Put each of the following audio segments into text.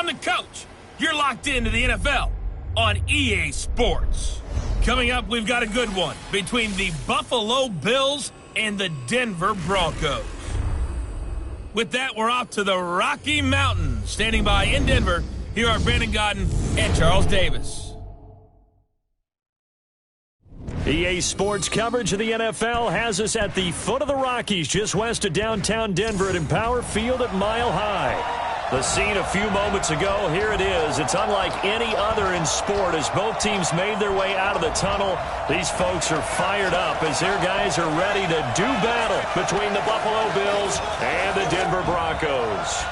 I'm the coach. You're locked into the NFL on EA Sports. Coming up, we've got a good one between the Buffalo Bills and the Denver Broncos. With that, we're off to the Rocky Mountains. Standing by in Denver, here are Brandon Godden and Charles Davis. EA Sports coverage of the NFL has us at the foot of the Rockies, just west of downtown Denver at Empower Field at Mile High. The scene a few moments ago, here it is. It's unlike any other in sport as both teams made their way out of the tunnel. These folks are fired up as their guys are ready to do battle between the Buffalo Bills and the Denver Broncos.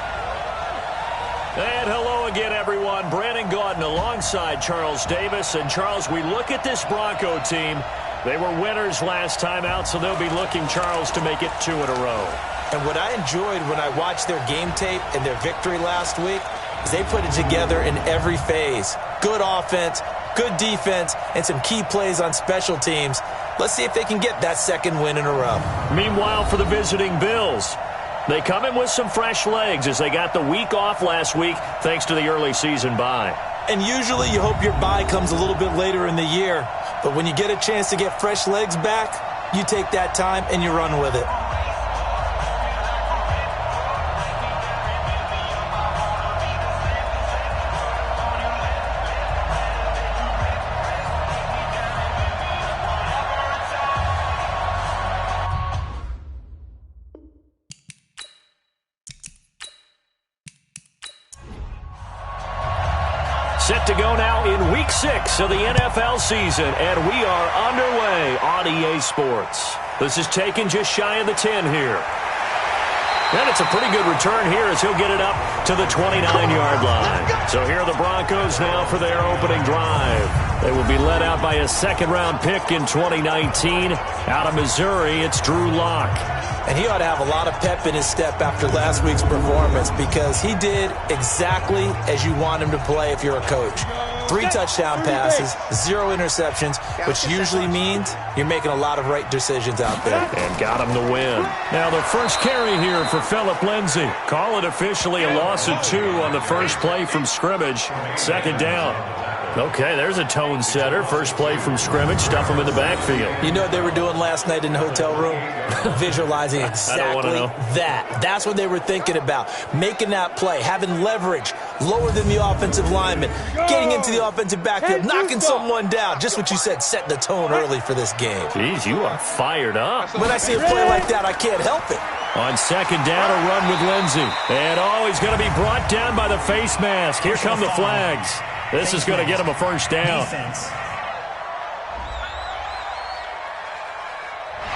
And hello again, everyone. Brandon Gaudin alongside Charles Davis. And, Charles, we look at this Bronco team. They were winners last time out, so they'll be looking, Charles, to make it 2 in a row. And what I enjoyed when I watched their game tape and their victory last week is they put it together in every phase. Good offense, good defense, and some key plays on special teams. Let's see if they can get that second win in a row. Meanwhile, for the visiting Bills, they come in with some fresh legs as they got the week off last week thanks to the early season bye. And usually you hope your bye comes a little bit later in the year. But when you get a chance to get fresh legs back, you take that time and you run with it. Set to go now in Week 6 of the NFL season, and we are underway on EA Sports. This is taken just shy of the 10 here. And it's a pretty good return here as he'll get it up to the 29-yard line. So here are the Broncos now for their opening drive. They will be led out by a second-round pick in 2019. Out of Missouri, it's Drew Lock. And he ought to have a lot of pep in his step after last week's performance because he did exactly as you want him to play if you're a coach. 3 touchdown passes, 0 interceptions, which usually means you're making a lot of right decisions out there. And got him the win. Now the first carry here for Phillip Lindsay. Call it officially a loss of 2 on the first play from scrimmage. Second down. Okay, there's a tone setter. First play from scrimmage, stuff them in the backfield. You know what they were doing last night in the hotel room? Visualizing exactly that. That's what they were thinking about. Making that play, having leverage, lower than the offensive lineman, getting into the offensive backfield, knocking someone down. Just what you said, setting the tone early for this game. Jeez, you are fired up. When I see a play like that, I can't help it. On second down, a run with Lindsay. And, he's going to be brought down by the face mask. Here come the flags. This is going to get him a first down.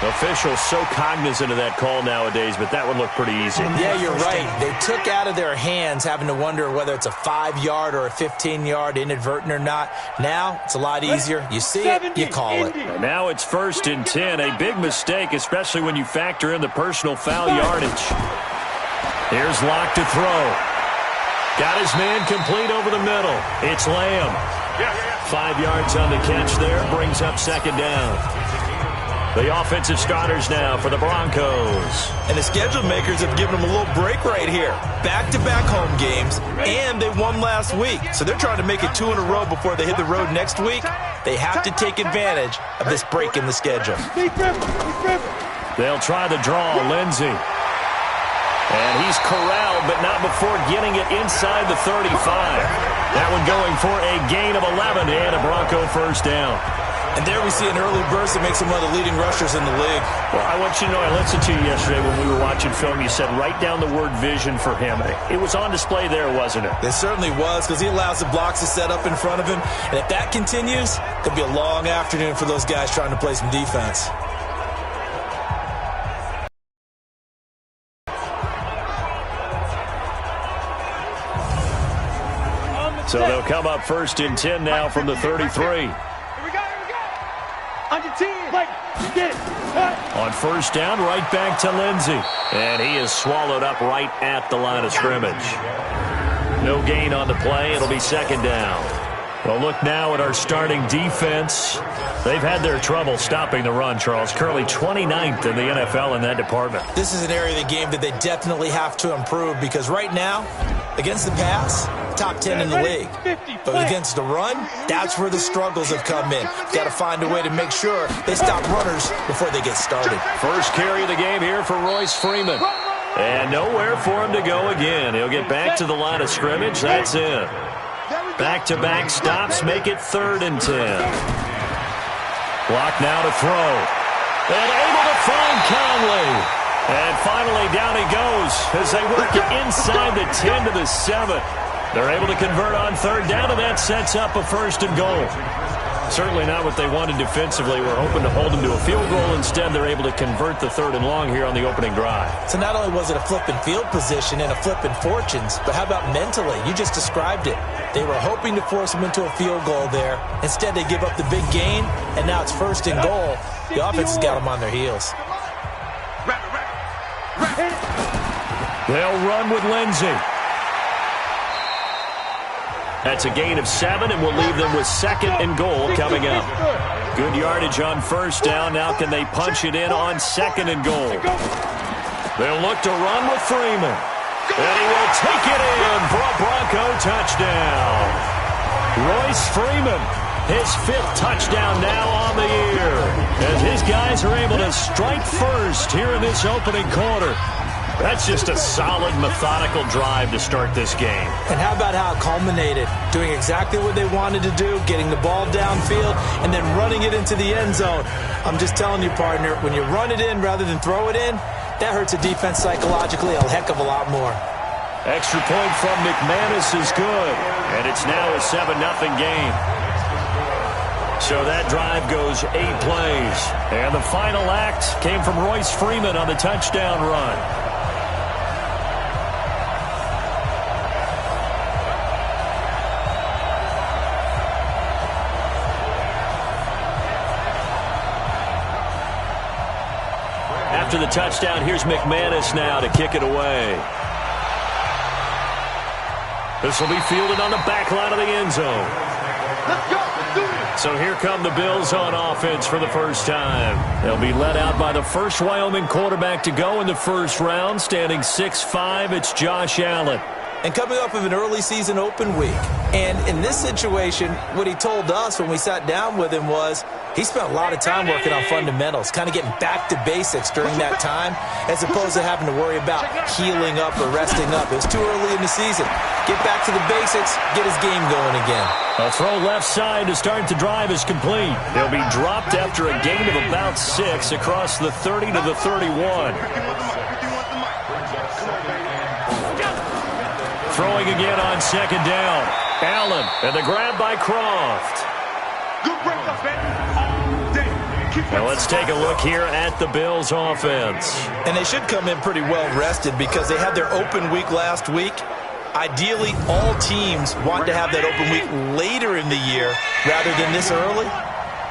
Officials so cognizant of that call nowadays, but that would look pretty easy. Yeah, you're right. They took out of their hands having to wonder whether it's a 5-yard or a 15-yard inadvertent or not. Now it's a lot easier. You see it, you call it. And now it's 1st and 10. A big mistake, especially when you factor in the personal foul yardage. Here's Lock to throw. Got his man complete over the middle. It's Lamb. 5 yards on the catch there. Brings up second down. The offensive starters now for the Broncos. And the schedule makers have given them a little break right here. Back-to-back home games, and they won last week. So they're trying to make it 2 in a row before they hit the road next week. They have to take advantage of this break in the schedule. They'll try the draw, Lindsay. And he's corralled, but not before getting it inside the 35. That one going for a gain of 11 and a Bronco first down. And there we see an early burst that makes him one of the leading rushers in the league. Well, I want you to know, I listened to you yesterday when we were watching film. You said write down the word vision for him. It was on display there, wasn't it? It certainly was, because he allows the blocks to set up in front of him. And if that continues, it'll be a long afternoon for those guys trying to play some defense. So they'll come up 1st and 10 now from the 33. On your team. Get it. On first down, right back to Lindsay. And he is swallowed up right at the line of scrimmage. No gain on the play. It'll be second down. Well, look now at our starting defense. They've had their trouble stopping the run, Charles. Currently 29th in the NFL in that department. This is an area of the game that they definitely have to improve because right now, against the pass, top 10 in the league. But against the run, that's where the struggles have come in. Got to find a way to make sure they stop runners before they get started. First carry of the game here for Royce Freeman. And nowhere for him to go again. He'll get back to the line of scrimmage. That's it. Back-to-back stops make it 3rd and 10. Block now to throw. And able to find Conley. And finally down he goes as they work it inside the 10 to the 7. They're able to convert on 3rd down, and that sets up a 1st and goal. Certainly not what they wanted defensively. We're hoping to hold them to a field goal. Instead, they're able to convert the 3rd and long here on the opening drive. So not only was it a flipping field position and a flipping fortunes, but how about mentally? You just described it. They were hoping to force them into a field goal there. Instead, they give up the big gain, and now it's 1st and goal. The offense has got them on their heels. They'll run with Lindsey. That's a gain of 7, and we'll leave them with 2nd and goal coming up. Good yardage on 1st down. Now can they punch it in on 2nd and goal? They'll look to run with Freeman. And he will take it in for a Bronco touchdown. Royce Freeman, his 5th touchdown now on the year. As his guys are able to strike first here in this opening quarter. That's just a solid, methodical drive to start this game. And how about how it culminated? Doing exactly what they wanted to do, getting the ball downfield, and then running it into the end zone. I'm just telling you, partner, when you run it in rather than throw it in, that hurts a defense psychologically a heck of a lot more. Extra point from McManus is good, and it's now a 7-0 game. So that drive goes 8 plays, and the final act came from Royce Freeman on the touchdown run. After the touchdown, here's McManus now to kick it away. This will be fielded on the back line of the end zone. So here come the Bills on offense for the first time. They'll be led out by the first Wyoming quarterback to go in the first round, standing 6'5". It's Josh Allen. And coming off of an early season open week. And in this situation, what he told us when we sat down with him was he spent a lot of time working on fundamentals, kind of getting back to basics during that time, as opposed to having to worry about healing up or resting up. It was too early in the season. Get back to the basics, get his game going again. A throw left side to start the drive is complete. They'll be dropped after a gain of about 6 across the 30 to the 31. Throwing again on 2nd down. Allen, and the grab by Croft. Now let's take a look here at the Bills' offense. And they should come in pretty well rested because they had their open week last week. Ideally, all teams want to have that open week later in the year rather than this early.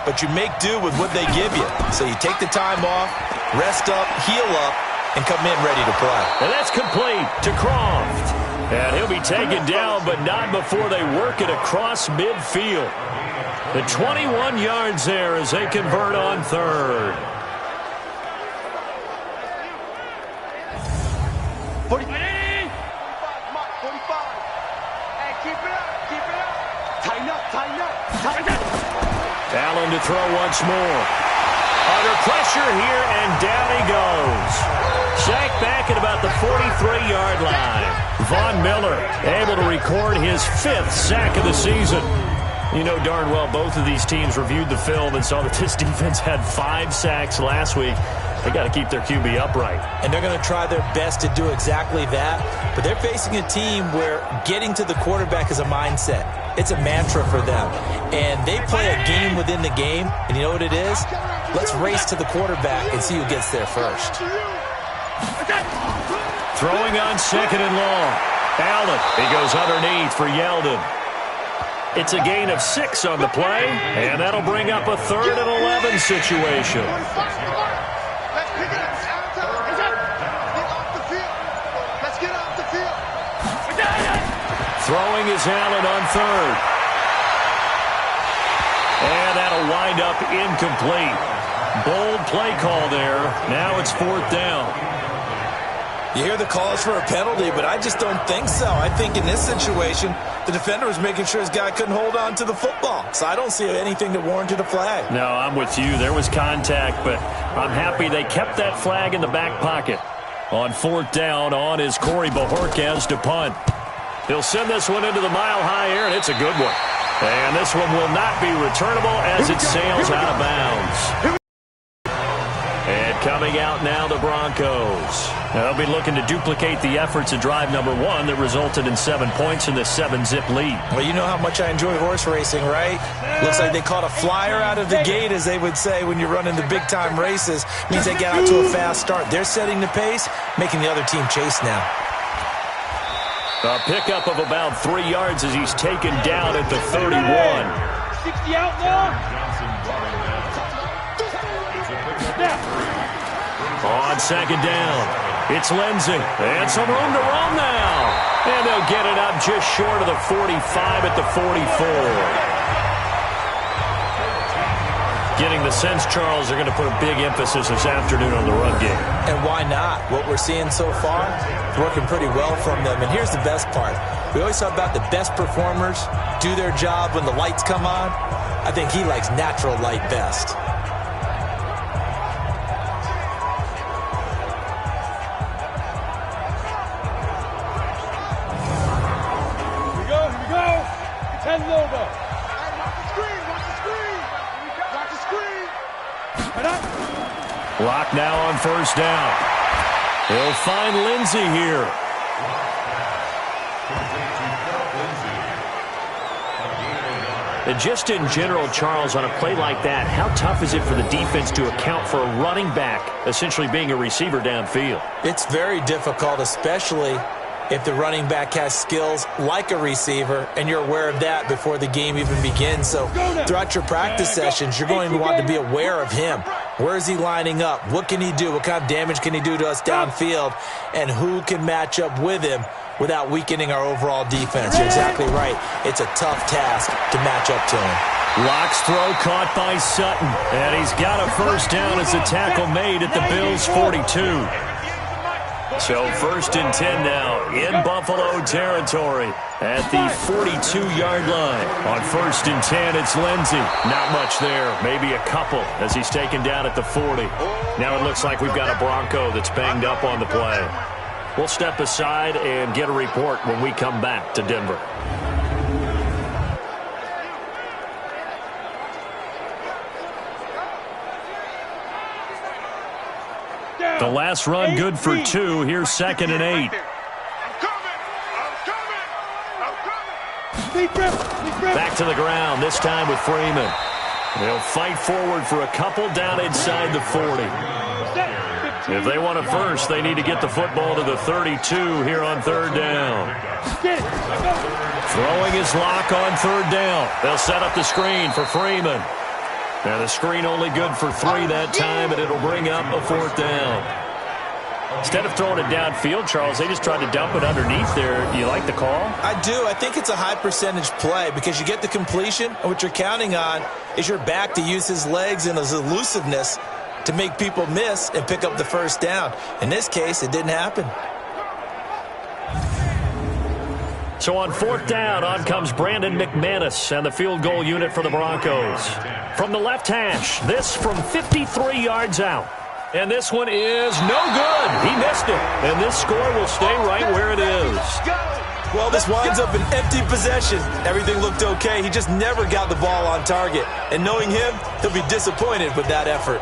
But you make do with what they give you. So you take the time off, rest up, heal up, and come in ready to play. And that's complete to Croft. And he'll be taken down, but not before they work it across midfield. The 21 yards there as they convert on 3rd. 45. Hey, keep it up. Tighten up. Allen to throw once more. Under pressure here, and down he goes. Sacked back at about the 43-yard line. Von Miller able to record his 5th sack of the season. You know darn well both of these teams reviewed the film and saw that this defense had 5 sacks last week. They got to keep their QB upright. And they're going to try their best to do exactly that. But they're facing a team where getting to the quarterback is a mindset. It's a mantra for them. And they play a game within the game. And you know what it is? Let's race to the quarterback and see who gets there first. Throwing on 2nd and long. Allen, he goes underneath for Yeldon. It's a gain of 6 on the play, and that'll bring up a 3rd and 11 situation. Throwing is Allen on 3rd. And that'll wind up incomplete. Bold play call there. Now it's 4th down. You hear the calls for a penalty, but I just don't think so. I think in this situation, the defender was making sure his guy couldn't hold on to the football. So I don't see anything that warranted a flag. No, I'm with you. There was contact, but I'm happy they kept that flag in the back pocket. On 4th down, on is Corey Bojorquez to punt. He'll send this one into the mile-high air, and it's a good one. And this one will not be returnable as it sails out of bounds. And coming out now, the Broncos. They'll be looking to duplicate the efforts of drive number 1 that resulted in 7 points in the 7-zip lead. Well, you know how much I enjoy horse racing, right? Looks like they caught a flyer out of the gate, as they would say when you're running the big-time races. Means they get out to a fast start. They're setting the pace, making the other team chase now. A pickup of about 3 yards as he's taken down at the 31. 60 out now. On 2nd down, it's Lindsey. And some room to roam now. And they'll get it up just short of the 45 at the 44. Getting the sense, Charles, they're going to put a big emphasis this afternoon on the run game. And why not? What we're seeing so far, working pretty well from them. And here's the best part. We always talk about the best performers do their job when the lights come on. I think he likes natural light best. Lock now on 1st down. He'll find Lindsey here. And just in general, Charles, on a play like that, how tough is it for the defense to account for a running back essentially being a receiver downfield? It's very difficult, especially if the running back has skills like a receiver, and you're aware of that before the game even begins. So throughout your practice sessions, you're going to want to be aware of him. Where is he lining up? What can he do? What kind of damage can he do to us downfield? And who can match up with him without weakening our overall defense? You're exactly right. It's a tough task to match up to him. Locke's throw caught by Sutton. And he's got a 1st down as the tackle made at the Bills' 42. So 1st and 10 now in Buffalo territory at the 42-yard line. On 1st and 10, it's Lindsey. Not much there, maybe a couple as he's taken down at the 40. Now it looks like we've got a Bronco that's banged up on the play. We'll step aside and get a report when we come back to Denver. The last run good for 2. Here's 2nd and 8. Back to the ground, this time with Freeman. They'll fight forward for a couple down inside the 40. If they want a first, they need to get the football to the 32 here on 3rd down. Throwing his Lock on 3rd down. They'll set up the screen for Freeman. Now the screen only good for 3 that time, and it'll bring up a 4th down. Instead of throwing it downfield, Charles, they just tried to dump it underneath there. You like the call? I do. I think it's a high-percentage play because you get the completion, and what you're counting on is your back to use his legs and his elusiveness to make people miss and pick up the 1st down. In this case, it didn't happen. So on 4th down, on comes Brandon McManus and the field goal unit for the Broncos. From the left hash, this from 53 yards out. And this one is no good. He missed it. And this score will stay right where it is. Well, this winds up an empty possession. Everything looked okay. He just never got the ball on target. And knowing him, he'll be disappointed with that effort.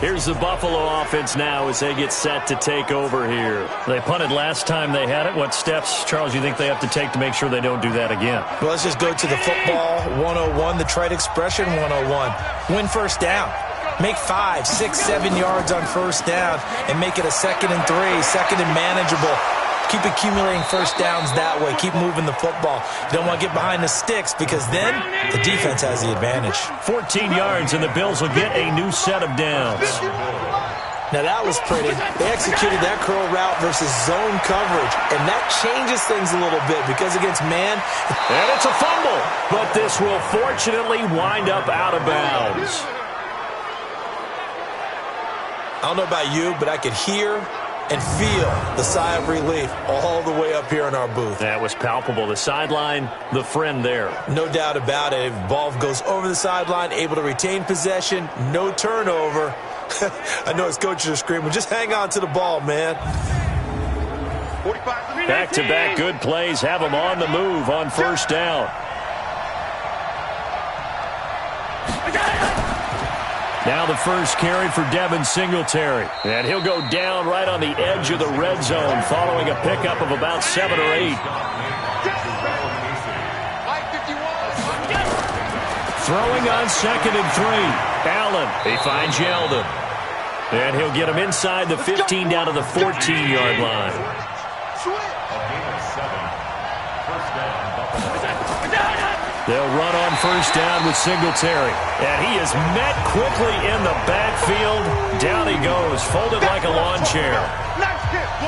Here's the Buffalo offense now as they get set to take over here. They punted last time they had it. What steps, Charles, you think they have to take to make sure they don't do that again? Well, let's just go to the football 101, the trite expression 101. Win 1st down. Make 5, 6, 7 yards on 1st down and make it a 2nd and 3, 2nd and manageable. Keep accumulating 1st downs that way. Keep moving the football. You don't want to get behind the sticks because then the defense has the advantage. 14 yards, and the Bills will get a new set of downs. Now that was pretty. They executed that curl route versus zone coverage, and that changes things a little bit because against man. And it's a fumble, but this will fortunately wind up out of bounds. I don't know about you, but I could hear and feel the sigh of relief all the way up here in our booth. That was palpable. The sideline, the friend there. No doubt about it. Ball goes over the sideline, able to retain possession, no turnover. I know his coaches are screaming, just hang on to the ball, man. Back-to-back good plays have him on the move on first down. Now the first carry for Devin Singletary. And he'll go down right on the edge of the red zone following a pickup of about 7 or 8. Throwing on 2nd and 3. Allen, he finds Yeldon. And he'll get him inside the 15 down to the 14-yard line. They'll run on first down with Singletary. And he is met quickly in the backfield. Down he goes, folded like a lawn chair.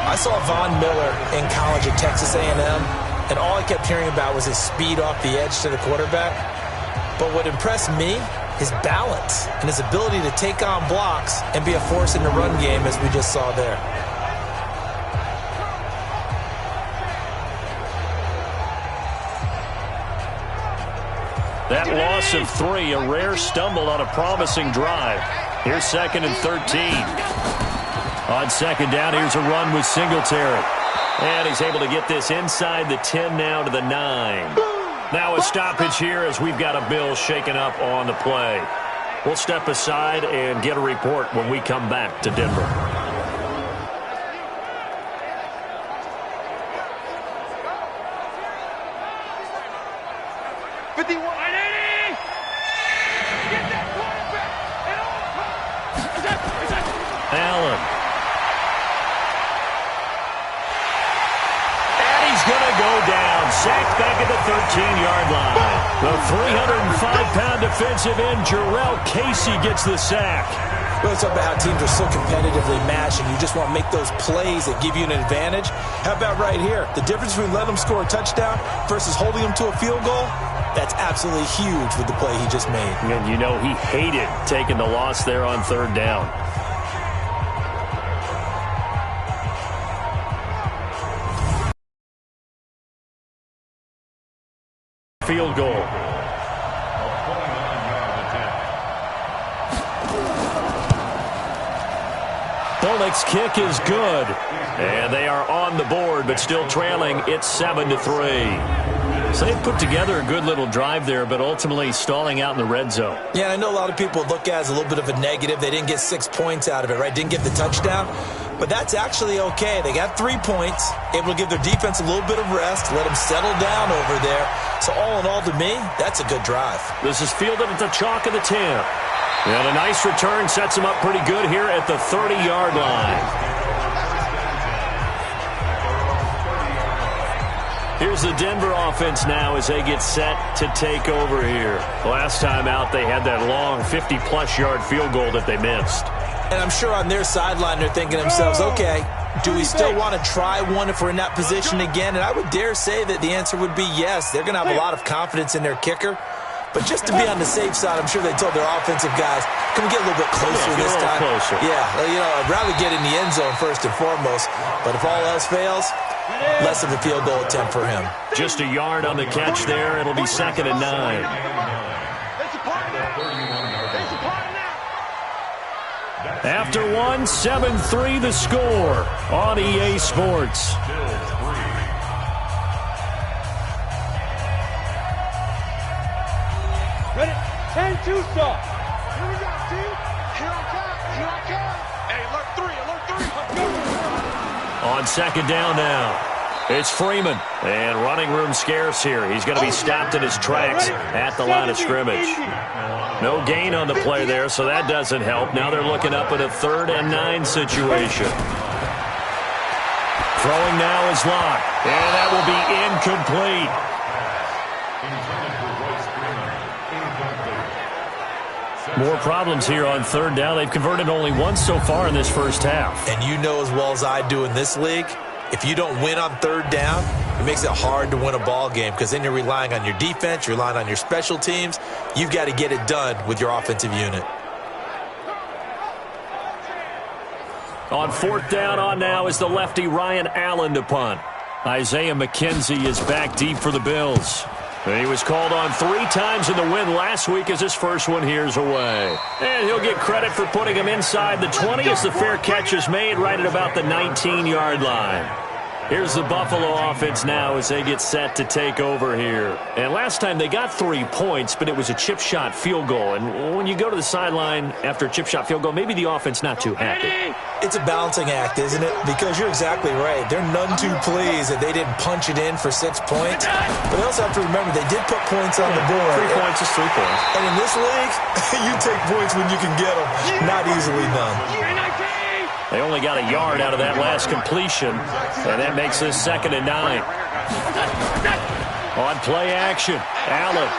I saw Von Miller in college at Texas A&M, and all I kept hearing about was his speed off the edge to the quarterback. But what impressed me, his balance and his ability to take on blocks and be a force in the run game, as we just saw there. That loss of 3, a rare stumble on a promising drive. Here's 2nd and 13. On 2nd down, here's a run with Singletary. And he's able to get this inside the 10 now to the 9. Now a stoppage here as we've got a Bill shaken up on the play. We'll step aside and get a report when we come back to Denver. Allen. And he's going to go down. Sacked back at the 13-yard line. The 305-pound defensive end, Jarrell Casey, gets the sack. We're talking about how teams are so competitively matched, and you just want to make those plays that give you an advantage. How about right here? The difference between letting them score a touchdown versus holding them to a field goal, that's absolutely huge with the play he just made. And you know he hated taking the loss there on 3rd down. Field goal. Bullock's kick is good. And they are on the board, but still trailing. It's 7-3. So they put together a good little drive there, but ultimately stalling out in the red zone. Yeah, I know a lot of people look at it as a little bit of a negative. They didn't get 6 points out of it, right? Didn't get the touchdown. But that's actually okay. They got 3 points, able to give their defense a little bit of rest, let them settle down over there. So all in all, to me, that's a good drive. This is fielded at the chalk of the 10. And a nice return sets them up pretty good here at the 30-yard line. Here's the Denver offense now as they get set to take over here. Last time out, they had that long 50-plus yard field goal that they missed. And I'm sure on their sideline they're thinking to themselves, okay, do we still want to try one if we're in that position again? And I would dare say that the answer would be yes. They're going to have a lot of confidence in their kicker. But just to be on the safe side, I'm sure they told their offensive guys, can we get a little bit closer this time? Closer. Yeah, you know, I'd rather get in the end zone first and foremost. But if all else fails, less of a field goal attempt for him. Just a yard on the catch there. It'll be 2nd and 9. After 7-3 the score on EA Sports. Ready? 10-2 stop. Here we go, team. Here I come. Here I come. Hey, alert 3. On 2nd down now. It's Freeman. And running room scarce here. He's going to be stopped in his tracks at the line of scrimmage. No gain on the play there, so that doesn't help. Now they're looking up at a 3rd and 9 situation. Throwing now is Locke. And that will be incomplete. More problems here on third down. They've converted only once so far in this first half. And you know as well as I do in this league, if you don't win on third down, it makes it hard to win a ball game because then you're relying on your defense, you're relying on your special teams. You've got to get it done with your offensive unit. On fourth down on now is the lefty Ryan Allen to punt. Isaiah McKenzie is back deep for the Bills. He was called on 3 times in the win last week as his first one here's away. And he'll get credit for putting him inside the 20 as the fair catch is made right at about the 19-yard line. Here's the Buffalo offense now as they get set to take over here. And last time they got 3 points, but it was a chip shot field goal. And when you go to the sideline after a chip shot field goal, maybe the offense not too happy. It's a balancing act, isn't it? Because you're exactly right. They're none too pleased that they didn't punch it in for 6 points. But they also have to remember they did put points on the board. 3 points is 3 points. And in this league, you take points when you can get them. Not easily done. They only got a yard out of that last completion, and that makes this 2nd and 9. On play action, Allen.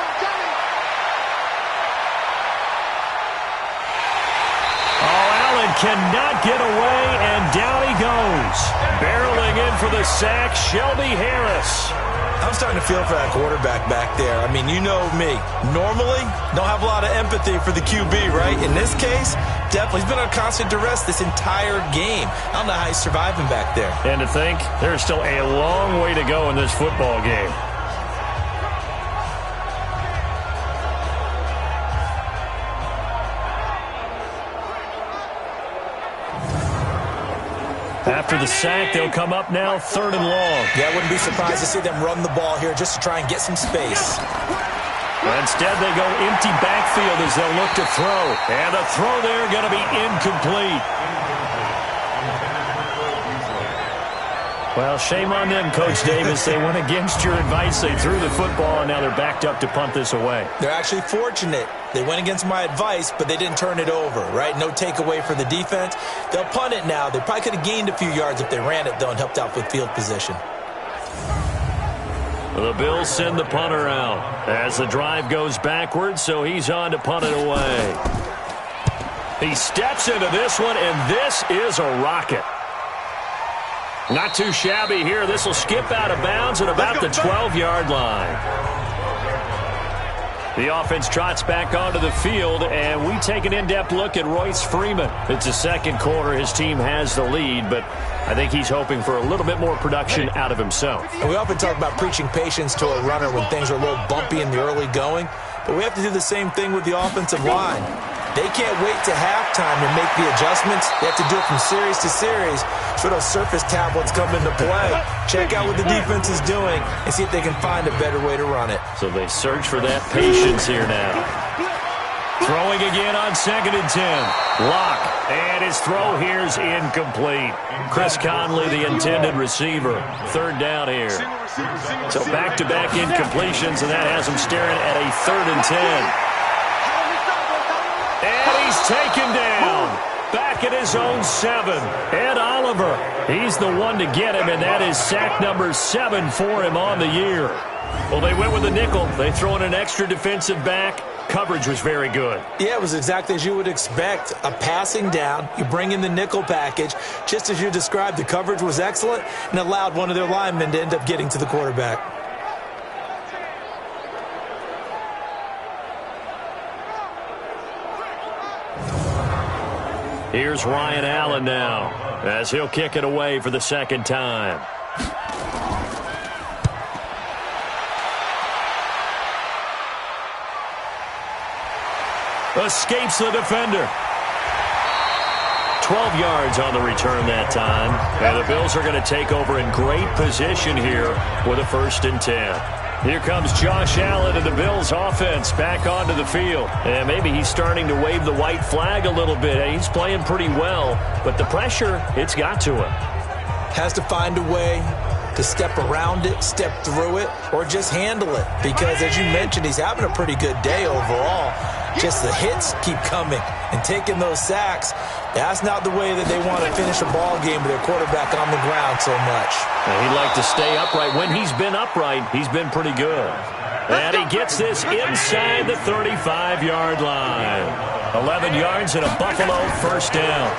Oh, Allen cannot get away, and down he goes. Barreling in for the sack, Shelby Harris. I'm starting to feel for that quarterback back there. I mean, you know me. Normally, don't have a lot of empathy for the QB, right? In this case, definitely. He's been on constant duress this entire game. I don't know how he's surviving back there. And to think, there's still a long way to go in this football game. After the sack, they'll come up now 3rd and long. Yeah, I wouldn't be surprised to see them run the ball here just to try and get some space. Instead, they go empty backfield as they'll look to throw. And the throw there going to be incomplete. Well, shame on them, Coach Davis. They went against your advice. They threw the football, and now they're backed up to punt this away. They're actually fortunate. They went against my advice, but they didn't turn it over, right? No takeaway for the defense. They'll punt it now. They probably could have gained a few yards if they ran it, though, and helped out with field position. The Bills send the punter out as the drive goes backwards, so he's on to punt it away. He steps into this one, and this is a rocket. Not too shabby here. This will skip out of bounds at about the 12-yard line. The offense trots back onto the field, and we take an in-depth look at Royce Freeman. It's the second quarter. His team has the lead, but I think he's hoping for a little bit more production out of himself. And we often talk about preaching patience to a runner when things are a little bumpy in the early going, but we have to do the same thing with the offensive line. They can't wait to halftime to make the adjustments. They have to do it from series to series so those surface tablets come into play. Check out what the defense is doing and see if they can find a better way to run it. So they search for that patience here now. Throwing again on 2nd and 10. Lock. And his throw here's incomplete. Chris Conley, the intended receiver. 3rd down here. So back-to-back incompletions, and that has him staring at a 3rd and 10. And he's taken down. Back at his own 7. Ed Oliver, he's the one to get him, and that is sack number 7 for him on the year. Well, they went with a nickel. They throw in an extra defensive back. Coverage was very good. Yeah, it was exactly as you would expect. A passing down. You bring in the nickel package. Just as you described, the coverage was excellent and allowed one of their linemen to end up getting to the quarterback. Here's Ryan Allen now as he'll kick it away for the 2nd time. Escapes the defender. 12 yards on the return that time. And the Bills are going to take over in great position here with a 1st and 10. Here comes Josh Allen and the Bills offense back onto the field. And maybe he's starting to wave the white flag a little bit. He's playing pretty well, but the pressure, it's got to him. Has to find a way to step around it, step through it, or just handle it. Because as you mentioned, he's having a pretty good day overall. Just the hits keep coming and taking those sacks. That's not the way that they want to finish a ball game with their quarterback on the ground so much. And he'd like to stay upright. When he's been upright, he's been pretty good. And he gets this inside the 35-yard line. 11 yards and a Buffalo first down.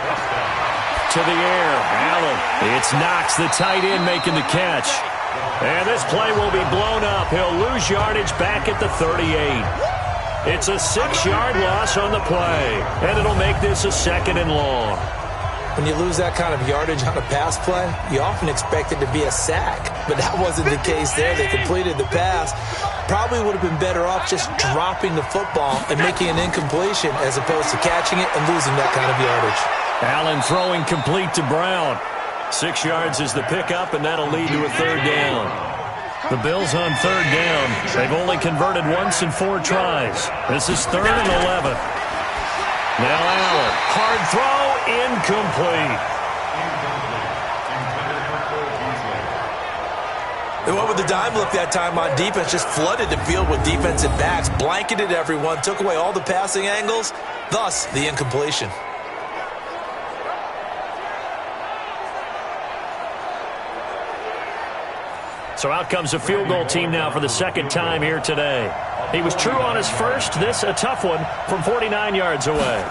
To the air, Allen. It's Knox, the tight end, making the catch. And this play will be blown up. He'll lose yardage back at the 38. It's a 6-yard loss on the play, and it'll make this a 2nd and long. When you lose that kind of yardage on a pass play, you often expect it to be a sack. But that wasn't the case there. They completed the pass. Probably would have been better off just dropping the football and making an incompletion as opposed to catching it and losing that kind of yardage. Allen throwing complete to Brown. 6 yards is the pickup, and that'll lead to a 3rd down. The Bills on 3rd down. They've only converted once in 4 tries. This is 3rd and 11. Now Allen. Hard throw, incomplete. They went with the dime look that time on defense, just flooded the field with defensive backs, blanketed everyone, took away all the passing angles, thus the incompletion. So out comes a field goal team now for the 2nd time here today. He was true on his first. This a tough one from 49 yards away.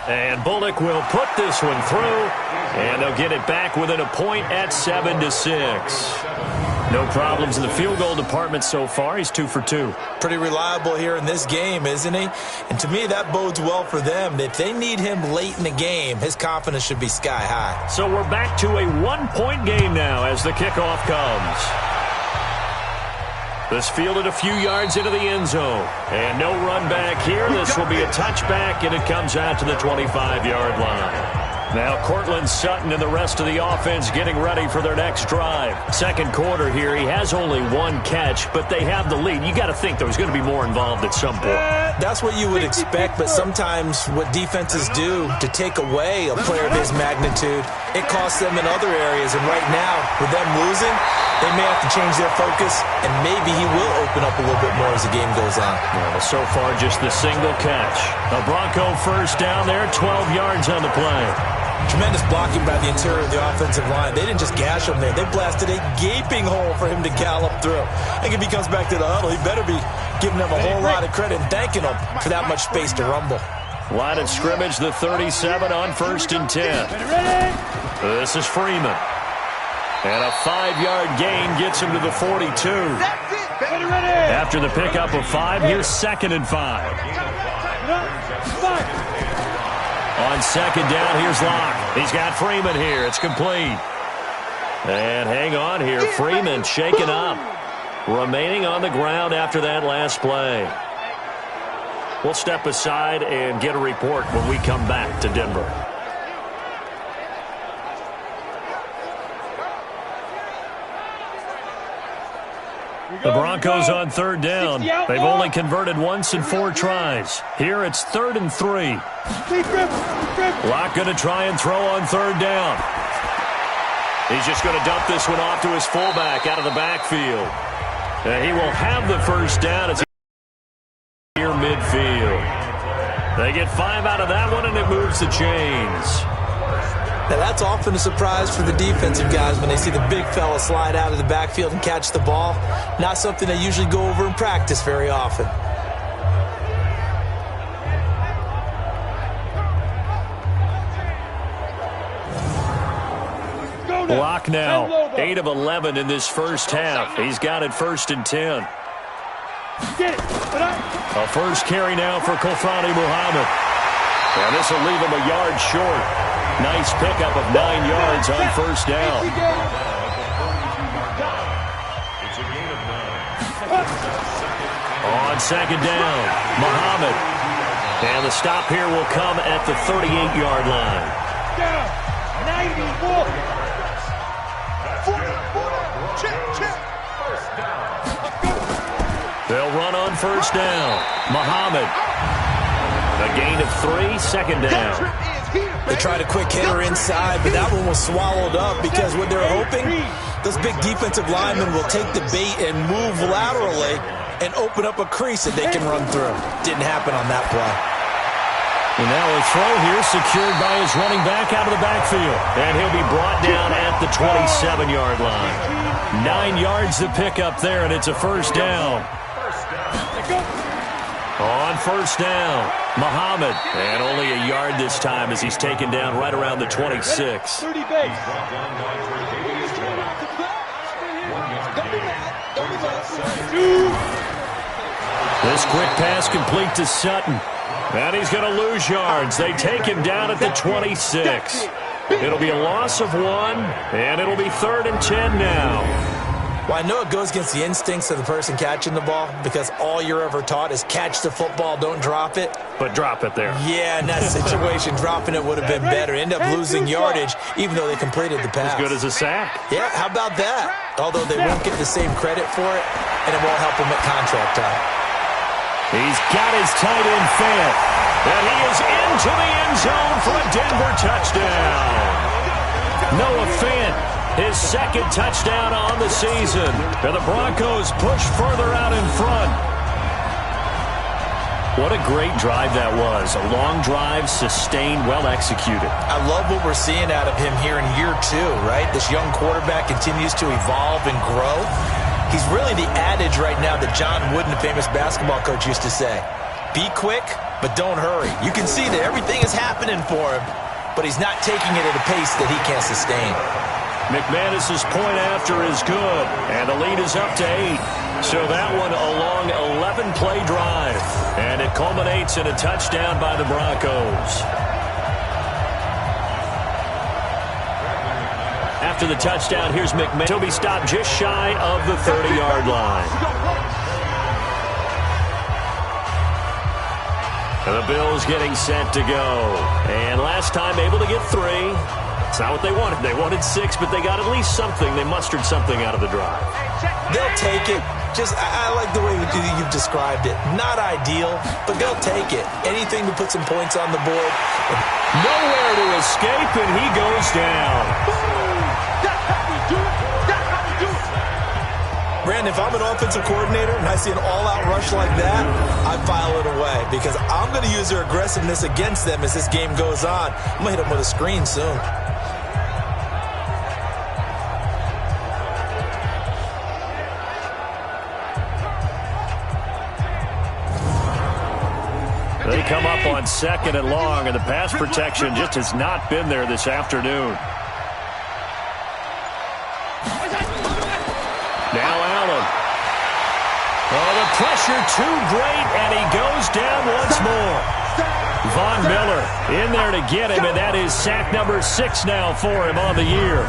And Bullock will put this one through, and they'll get it back within a point at 7-6. No problems in the field goal department so far. He's 2 for 2. Pretty reliable here in this game, isn't he? And to me, that bodes well for them. If they need him late in the game, his confidence should be sky high. So we're back to a 1-point game now as the kickoff comes. This fielded a few yards into the end zone. And no run back here. This will be a touchback, and it comes out to the 25-yard line. Now Cortland Sutton and the rest of the offense getting ready for their next drive. 2nd quarter here. He has only 1 catch, but they have the lead. You got to think there's going to be more involved at some point. That's what you would expect, but sometimes what defenses do to take away a player of his magnitude, it costs them in other areas. And right now, with them losing, they may have to change their focus, and maybe he will open up a little bit more as the game goes on. Well, so far, just the single catch. A Bronco first down there, 12 yards on the play. Tremendous blocking by the interior of the offensive line. They didn't just gash him there. They blasted a gaping hole for him to gallop through. I think if he comes back to the huddle, he better be giving them a whole lot of credit and thanking them for that much space to rumble. Line of scrimmage, the 37 on 1st and 10. This is Freeman. And a 5-yard gain gets him to the 42. After the pickup of 5, here's 2nd and 5. On 2nd down, here's Locke. He's got Freeman here. It's complete. And hang on here. Freeman shaken up. Remaining on the ground after that last play. We'll step aside and get a report when we come back to Denver. The Broncos on 3rd down. They've only converted once in 4 tries. Here it's 3rd and 3. Locke going to try and throw on 3rd down. He's just going to dump this one off to his fullback out of the backfield. He will have the first down as near midfield. They get 5 out of that one, and it moves the chains. Now, that's often a surprise for the defensive guys when they see the big fella slide out of the backfield and catch the ball. Not something they usually go over in practice very often. Locke now, 8 of 11 in this first half. He's got it 1st and 10. A first carry now for Kofrani Muhammad. And this will leave him a yard short. Nice pickup of 9 yards on 1st down. On 2nd down, Muhammad. And the stop here will come at the 38-yard line. 94. They'll run on 1st down. Muhammad. A gain of 3, 2nd down. They tried a quick hitter inside, but that one was swallowed up because what they're hoping, those big defensive linemen will take the bait and move laterally and open up a crease that they can run through. Didn't happen on that play. And now a throw here secured by his running back out of the backfield. And he'll be brought down at the 27-yard line. 9 yards to pick up there, and it's a first down. On first down, Muhammad. And only a yard this time as he's taken down right around the 26. 30 base. This quick pass complete to Sutton. And he's going to lose yards. They take him down at the 26. It'll be a loss of 1, and it'll be 3rd and 10 now. Well, I know it goes against the instincts of the person catching the ball because all you're ever taught is catch the football, don't drop it. But drop it there. Yeah, in that situation, dropping it would have been better. End up losing yardage, even though they completed the pass. As good as a sack. Yeah, how about that? Although they won't get the same credit for it, and it won't help them at contract time. He's got his tight end fed. And he is into the end zone for a Denver touchdown. Noah Fant, his 2nd touchdown on the season. And the Broncos push further out in front. What a great drive that was. A long drive, sustained, well executed. I love what we're seeing out of him here in year 2, right? This young quarterback continues to evolve and grow. He's really the adage right now that John Wooden, the famous basketball coach, used to say. Be quick, but don't hurry. You can see that everything is happening for him, but he's not taking it at a pace that he can't sustain. McManus's point after is good, and the lead is up to 8. So that one a long 11-play drive, and it culminates in a touchdown by the Broncos. After the touchdown, here's McManus. He'll be stopped just shy of the 30-yard line. And the Bills getting set to go. And last time able to get 3. It's not what they wanted. They wanted 6, but they got at least something. They mustered something out of the drive. They'll take it. I like the way you've described it. Not ideal, but they'll take it. Anything to put some points on the board. Nowhere to escape, and he goes down. Brandon, if I'm an offensive coordinator and I see an all-out rush like that, I file it away because I'm going to use their aggressiveness against them as this game goes on. I'm going to hit them with a screen soon. They come up on 2nd and long, and the pass protection just has not been there this afternoon. Now Allen. Oh, the pressure too great, and he goes down once more. Von Miller in there to get him, and that is sack number 6 now for him on the year.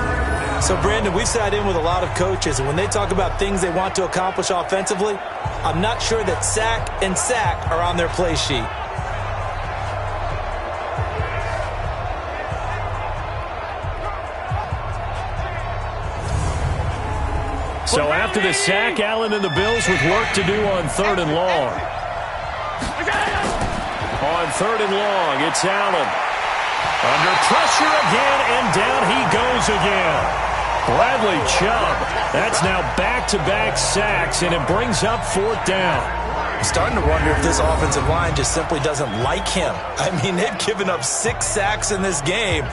So, Brandon, we've sat in with a lot of coaches, and when they talk about things they want to accomplish offensively, I'm not sure that sack and sack are on their play sheet. So after the sack, Allen and the Bills with work to do on 3rd and long. On 3rd and long, it's Allen. Under pressure again, and down he goes again. Bradley Chubb. That's now back-to-back sacks, and it brings up 4th down. I'm starting to wonder if this offensive line just simply doesn't like him. I mean, they've given up 6 sacks in this game.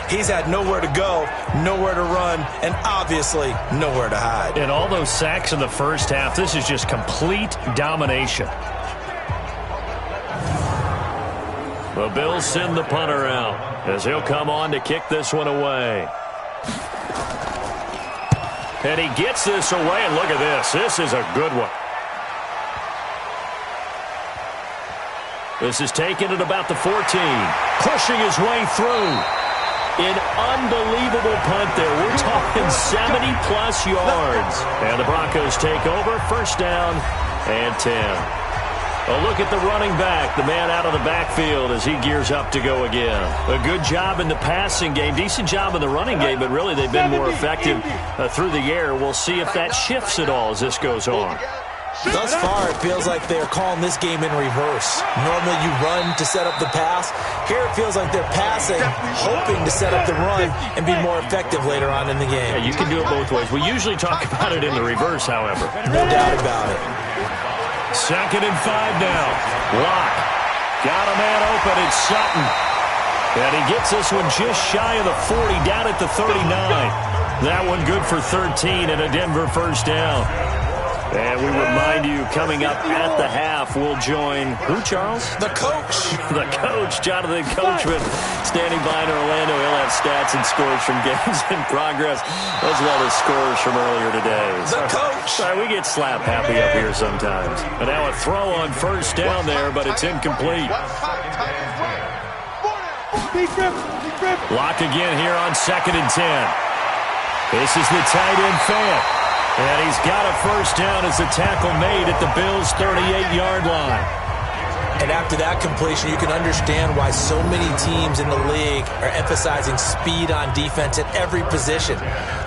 He's had nowhere to go, nowhere to run, and obviously nowhere to hide. And all those sacks in the first half, this is just complete domination. The Bills send the punter out as he'll come on to kick this one away. And he gets this away, and look at this. This is a good one. This is taken at about the 14. Pushing his way through. An unbelievable punt there. We're talking 70-plus yards. And the Broncos take over. 1st down and 10. A look at the running back, the man out of the backfield as he gears up to go again. A good job in the passing game. Decent job in the running game, but really they've been more effective through the air. We'll see if that shifts at all as this goes on. Thus far, it feels like they're calling this game in reverse. Normally you run to set up the pass. Here it feels like they're passing, hoping to set up the run and be more effective later on in the game. Yeah, you can do it both ways. We usually talk about it in the reverse, however. No doubt about it. 2nd and 5 now. Locke. Got a man open. It's Sutton. And he gets this one just shy of the 40, down at the 39. That one good for 13 and a Denver first down. And we remind you, coming up at the half, we'll join who, Charles? The coach. The coach, Jonathan Coachman, standing by in Orlando. He'll have stats and scores from games in progress, as well as scores from earlier today. The coach. Sorry, we get slap happy up here sometimes. And now a throw on first down there, but it's incomplete. Lock again here on 2nd and 10. This is the tight end Fant. And he's got a first down as the tackle made at the Bills' 38-yard line. And after that completion, you can understand why so many teams in the league are emphasizing speed on defense at every position.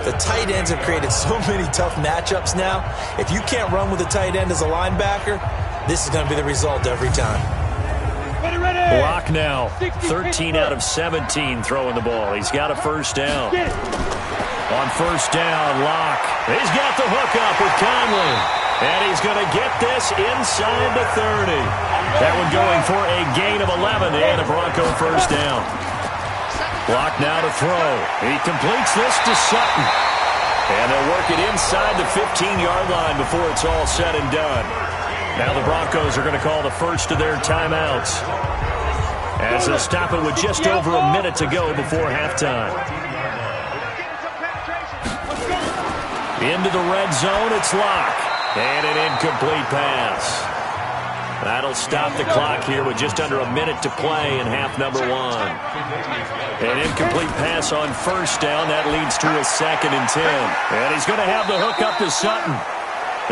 The tight ends have created so many tough matchups now. If you can't run with a tight end as a linebacker, this is going to be the result every time. Block now, 13 out of 17 throwing the ball. He's got a first down. On first down, Locke. He's got the hook up with Conley. And he's going to get this inside the 30. That one going for a gain of 11 and a Bronco first down. Locke now to throw. He completes this to Sutton. And they'll work it inside the 15-yard line before it's all said and done. Now the Broncos are going to call the first of their timeouts, as they'll stop it with just over a minute to go before halftime. Into the red zone, it's Locke. And an incomplete pass. That'll stop the clock here with just under a minute to play in half number 1. An incomplete pass on first down. That leads to a 2nd and 10. And he's going to have the hook up to Sutton.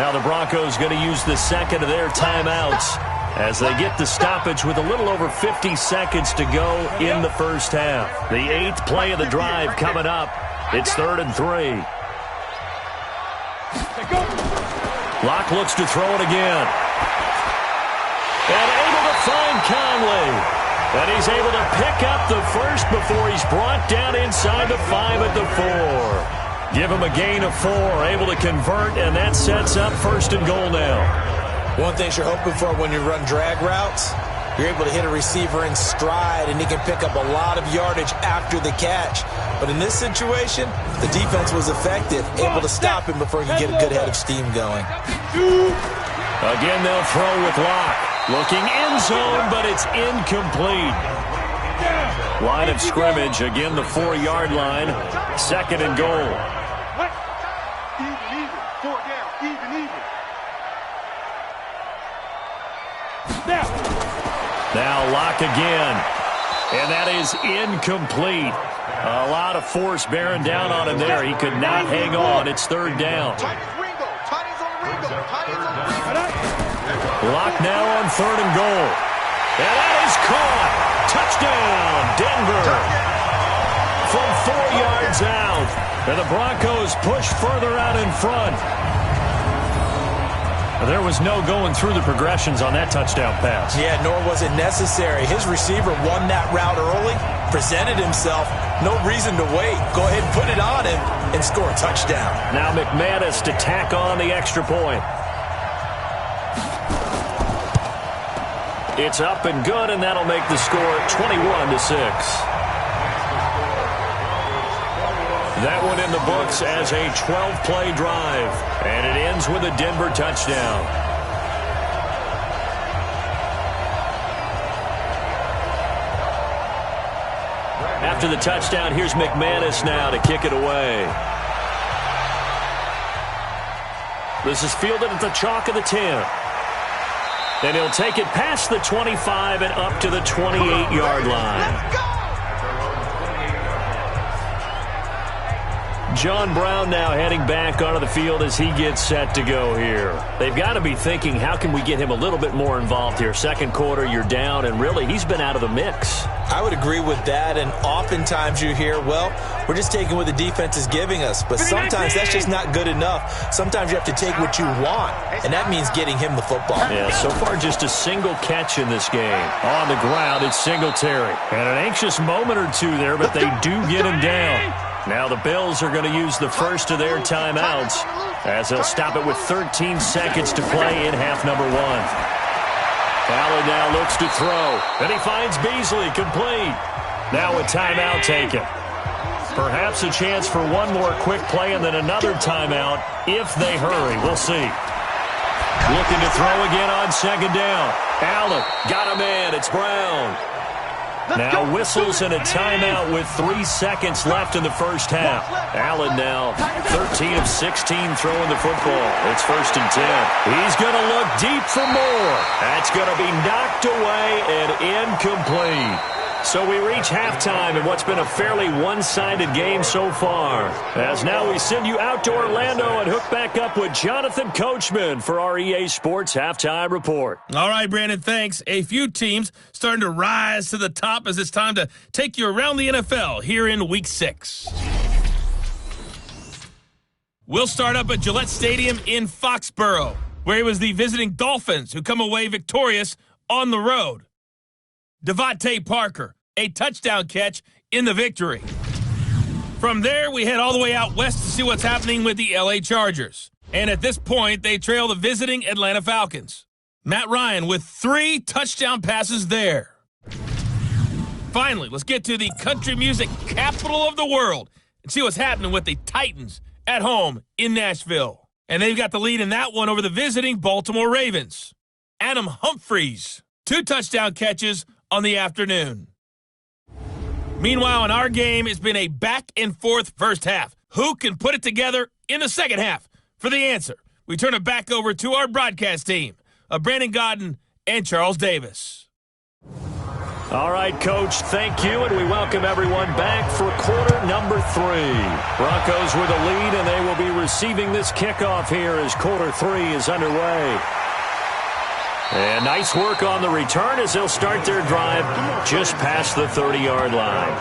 Now the Broncos going to use the second of their timeouts as they get the stoppage with a little over 50 seconds to go in the first half. The 8th play of the drive coming up. It's 3rd and 3. Locke looks to throw it again. And able to find Conley. And he's able to pick up the first before he's brought down inside the 5 at the 4. Give him a gain of 4, able to convert, and that sets up 1st and goal now. One thing you're hoping for when you run drag routes, you're able to hit a receiver in stride, and he can pick up a lot of yardage after the catch. But in this situation, the defense was effective, able to stop him before he could get a good head of steam going. Again, they'll throw with Locke. Looking end zone, but it's incomplete. Line of scrimmage, again the 4-yard line, 2nd and goal. Now Locke again, and that is incomplete. A lot of force bearing down on him there. He could not hang on. It's 3rd down. Locke now on 3rd and goal. And that is caught. Touchdown, Denver. From 4 yards out. And the Broncos push further out in front. There was no going through the progressions on that touchdown pass. Yeah, nor was it necessary. His receiver won that route early, presented himself. No reason to wait. Go ahead and put it on him and score a touchdown. Now McManus to tack on the extra point. It's up and good, and that'll make the score 21-6. That one in the books as a 12-play drive, and it ends with a Denver touchdown. After the touchdown, here's McManus now to kick it away. This is fielded at the chalk of the 10. And he'll take it past the 25 and up to the 28-yard line. John Brown now heading back onto the field as he gets set to go here. They've got to be thinking, how can we get him a little bit more involved here? Second quarter, you're down, and really, he's been out of the mix. I would agree with that, and oftentimes you hear, well, we're just taking what the defense is giving us, but sometimes that's just not good enough. Sometimes you have to take what you want, and that means getting him the football. Yeah, so far just a single catch in this game. On the ground, it's Singletary. And an anxious moment or two there, but they do get him down. Now the Bills are going to use the first of their timeouts as they'll stop it with 13 seconds to play in half number 1. Allen now looks to throw, and he finds Beasley complete. Now a timeout taken. Perhaps a chance for one more quick play and then another timeout if they hurry. We'll see. Looking to throw again on second down. Allen got a man. It's Brown. Now whistles and a timeout with 3 seconds left in the first half. Allen now 13 of 16 throwing the football. It's 1st and 10. He's going to look deep for more. That's going to be knocked away and incomplete. So we reach halftime in what's been a fairly one-sided game so far. As now we send you out to Orlando and hook back up with Jonathan Coachman for our EA Sports Halftime Report. All right, Brandon, thanks. A few teams starting to rise to the top as it's time to take you around the NFL here in Week 6. We'll start up at Gillette Stadium in Foxborough, where it was the visiting Dolphins who come away victorious on the road. Devontae Parker, a touchdown catch in the victory. From there, we head all the way out west to see what's happening with the LA Chargers. And at this point, they trail the visiting Atlanta Falcons. Matt Ryan with 3 touchdown passes there. Finally, let's get to the country music capital of the world and see what's happening with the Titans at home in Nashville. And they've got the lead in that one over the visiting Baltimore Ravens. Adam Humphries, 2 touchdown catches on the afternoon. Meanwhile, in our game, it's been a back-and-forth first half. Who can put it together in the second half? For the answer, we turn it back over to our broadcast team of Brandon Godden and Charles Davis. All right, Coach, thank you, and we welcome everyone back for quarter number 3. Broncos with the lead, and they will be receiving this kickoff here as quarter 3 is underway. And nice work on the return as they'll start their drive just past the 30-yard line.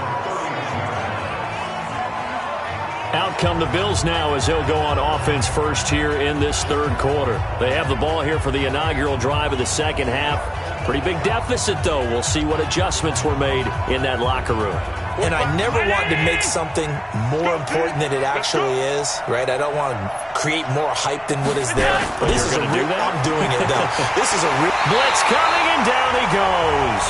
Out come the Bills now as they'll go on offense first here in this third quarter. They have the ball here for the inaugural drive of the second half. Pretty big deficit, though. We'll see what adjustments were made in that locker room. And I never want to make something more important than it actually is, right? I don't want to create more hype than what is there. But this is a real, I'm doing it, though. This is a real blitz coming, and down he goes.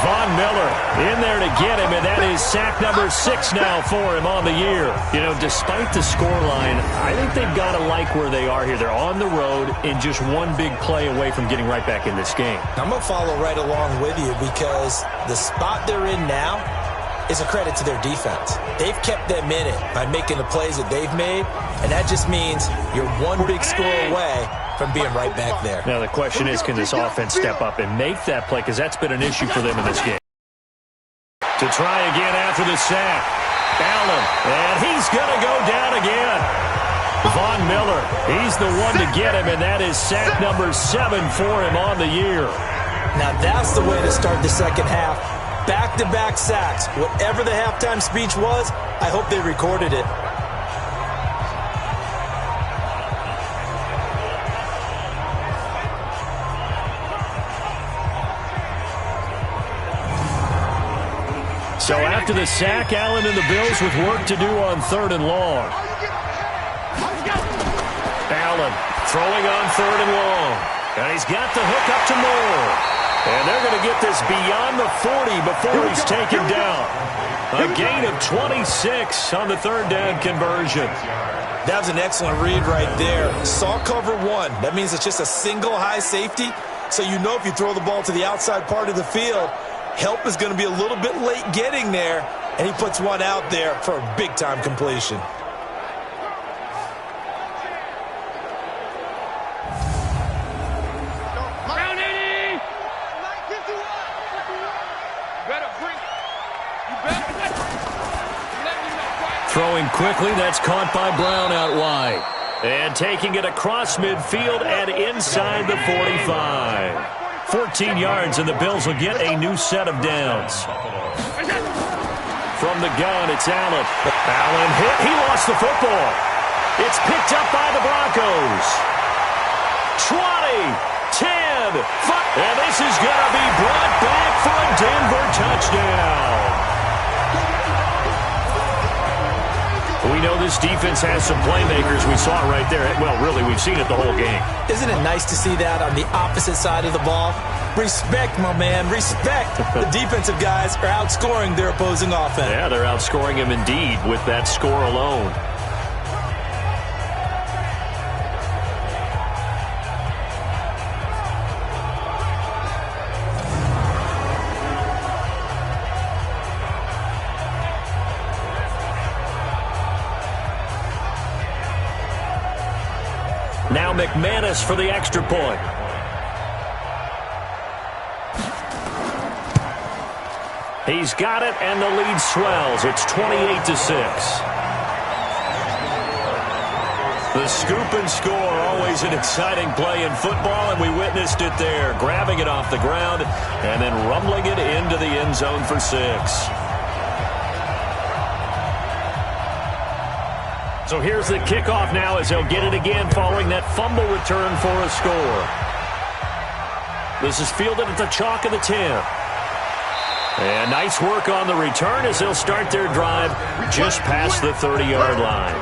Von Miller in there to get him, and that is sack number 6 now for him on the year. You know, despite the scoreline, I think they've got to like where they are here. They're on the road and just one big play away from getting right back in this game. I'm going to follow right along with you because the spot they're in now is a credit to their defense. They've kept them in it by making the plays that they've made, and that just means you're one big score away from being right back there. Now the question is, can this offense step up and make that play? Because that's been an issue for them in this game. To try again after the sack. Allen, and he's going to go down again. Von Miller, he's the one to get him, and that is sack number 7 for him on the year. Now that's the way to start the second half. Back-to-back sacks. Whatever the halftime speech was, I hope they recorded it. So after the sack, Allen and the Bills with work to do on 3rd and long. Allen throwing on 3rd and long. And he's got the hook up to Moore. And they're going to get this beyond the 40 before he's taken down. A gain of 26 on the 3rd down conversion. That was an excellent read right there. Saw cover 1. That means it's just a single high safety. So you know if you throw the ball to the outside part of the field, help is going to be a little bit late getting there. And he puts one out there for a big-time completion. Throwing quickly, that's caught by Brown out wide. And taking it across midfield and inside the 45. 14 yards, and the Bills will get a new set of downs. From the gun, it's Allen. Allen hit. He lost the football. It's picked up by the Broncos. 20, 10, 5. And this is going to be brought back for a Denver touchdown. We know this defense has some playmakers. We saw it right there. Well, really, we've seen it the whole game. Isn't it nice to see that on the opposite side of the ball? Respect, my man, respect. The defensive guys are outscoring their opposing offense. Yeah, they're outscoring him indeed with that score alone. Now McManus for the extra point. He's got it, and the lead swells. It's 28-6. The scoop and score, always an exciting play in football, and we witnessed it there. Grabbing it off the ground and then rumbling it into the end zone for 6. So here's the kickoff now as they'll get it again following that fumble return for a score. This is fielded at the chalk of the 10. And nice work on the return as they'll start their drive just past the 30-yard line.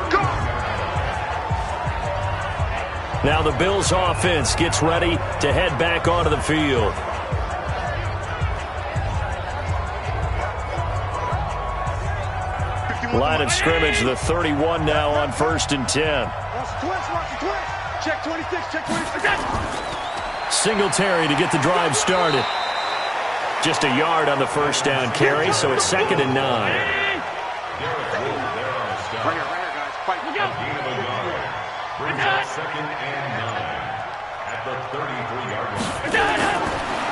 Now the Bills offense gets ready to head back onto the field. Line of scrimmage, the 31 now on 1st and 10. Check 26, check 26. Singletary to get the drive started. Just a yard on the first down carry, so it's 2nd and 9. Right here, guys. Fight. Brings up 2nd and 9 at the 33-yard line.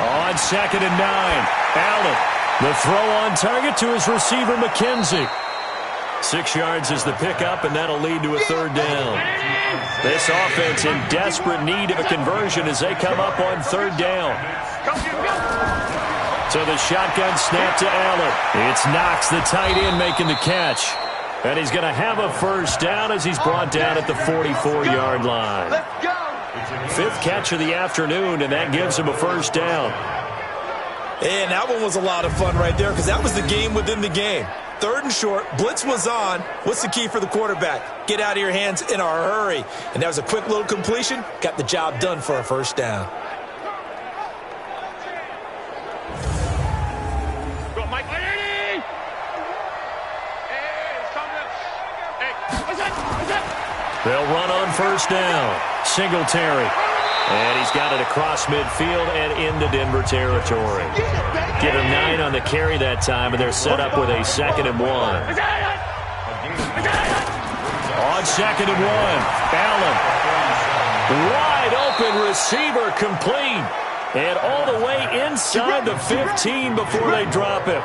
On 2nd and 9, Allen. The throw on target to his receiver, McKenzie. 6 yards is the pickup, and that'll lead to a 3rd down. This offense in desperate need of a conversion as they come up on 3rd down. So the shotgun snap to Allen. It's Knox, the tight end, making the catch. And he's going to have a 1st down as he's brought down at the 44-yard line. 5th catch of the afternoon, and that gives him a 1st down. And that one was a lot of fun right there because that was the game within the game. 3rd and short, blitz was on. What's the key for the quarterback? Get out of your hands in a hurry. And that was a quick little completion. Got the job done for a 1st down. Go, Mike. They'll run on 1st down. Singletary. And he's got it across midfield and into Denver territory. Give him 9 on the carry that time, and they're set up with a 2nd and 1. On 2nd and 1, Allen. Wide open receiver complete. And all the way inside the 15 before they drop him.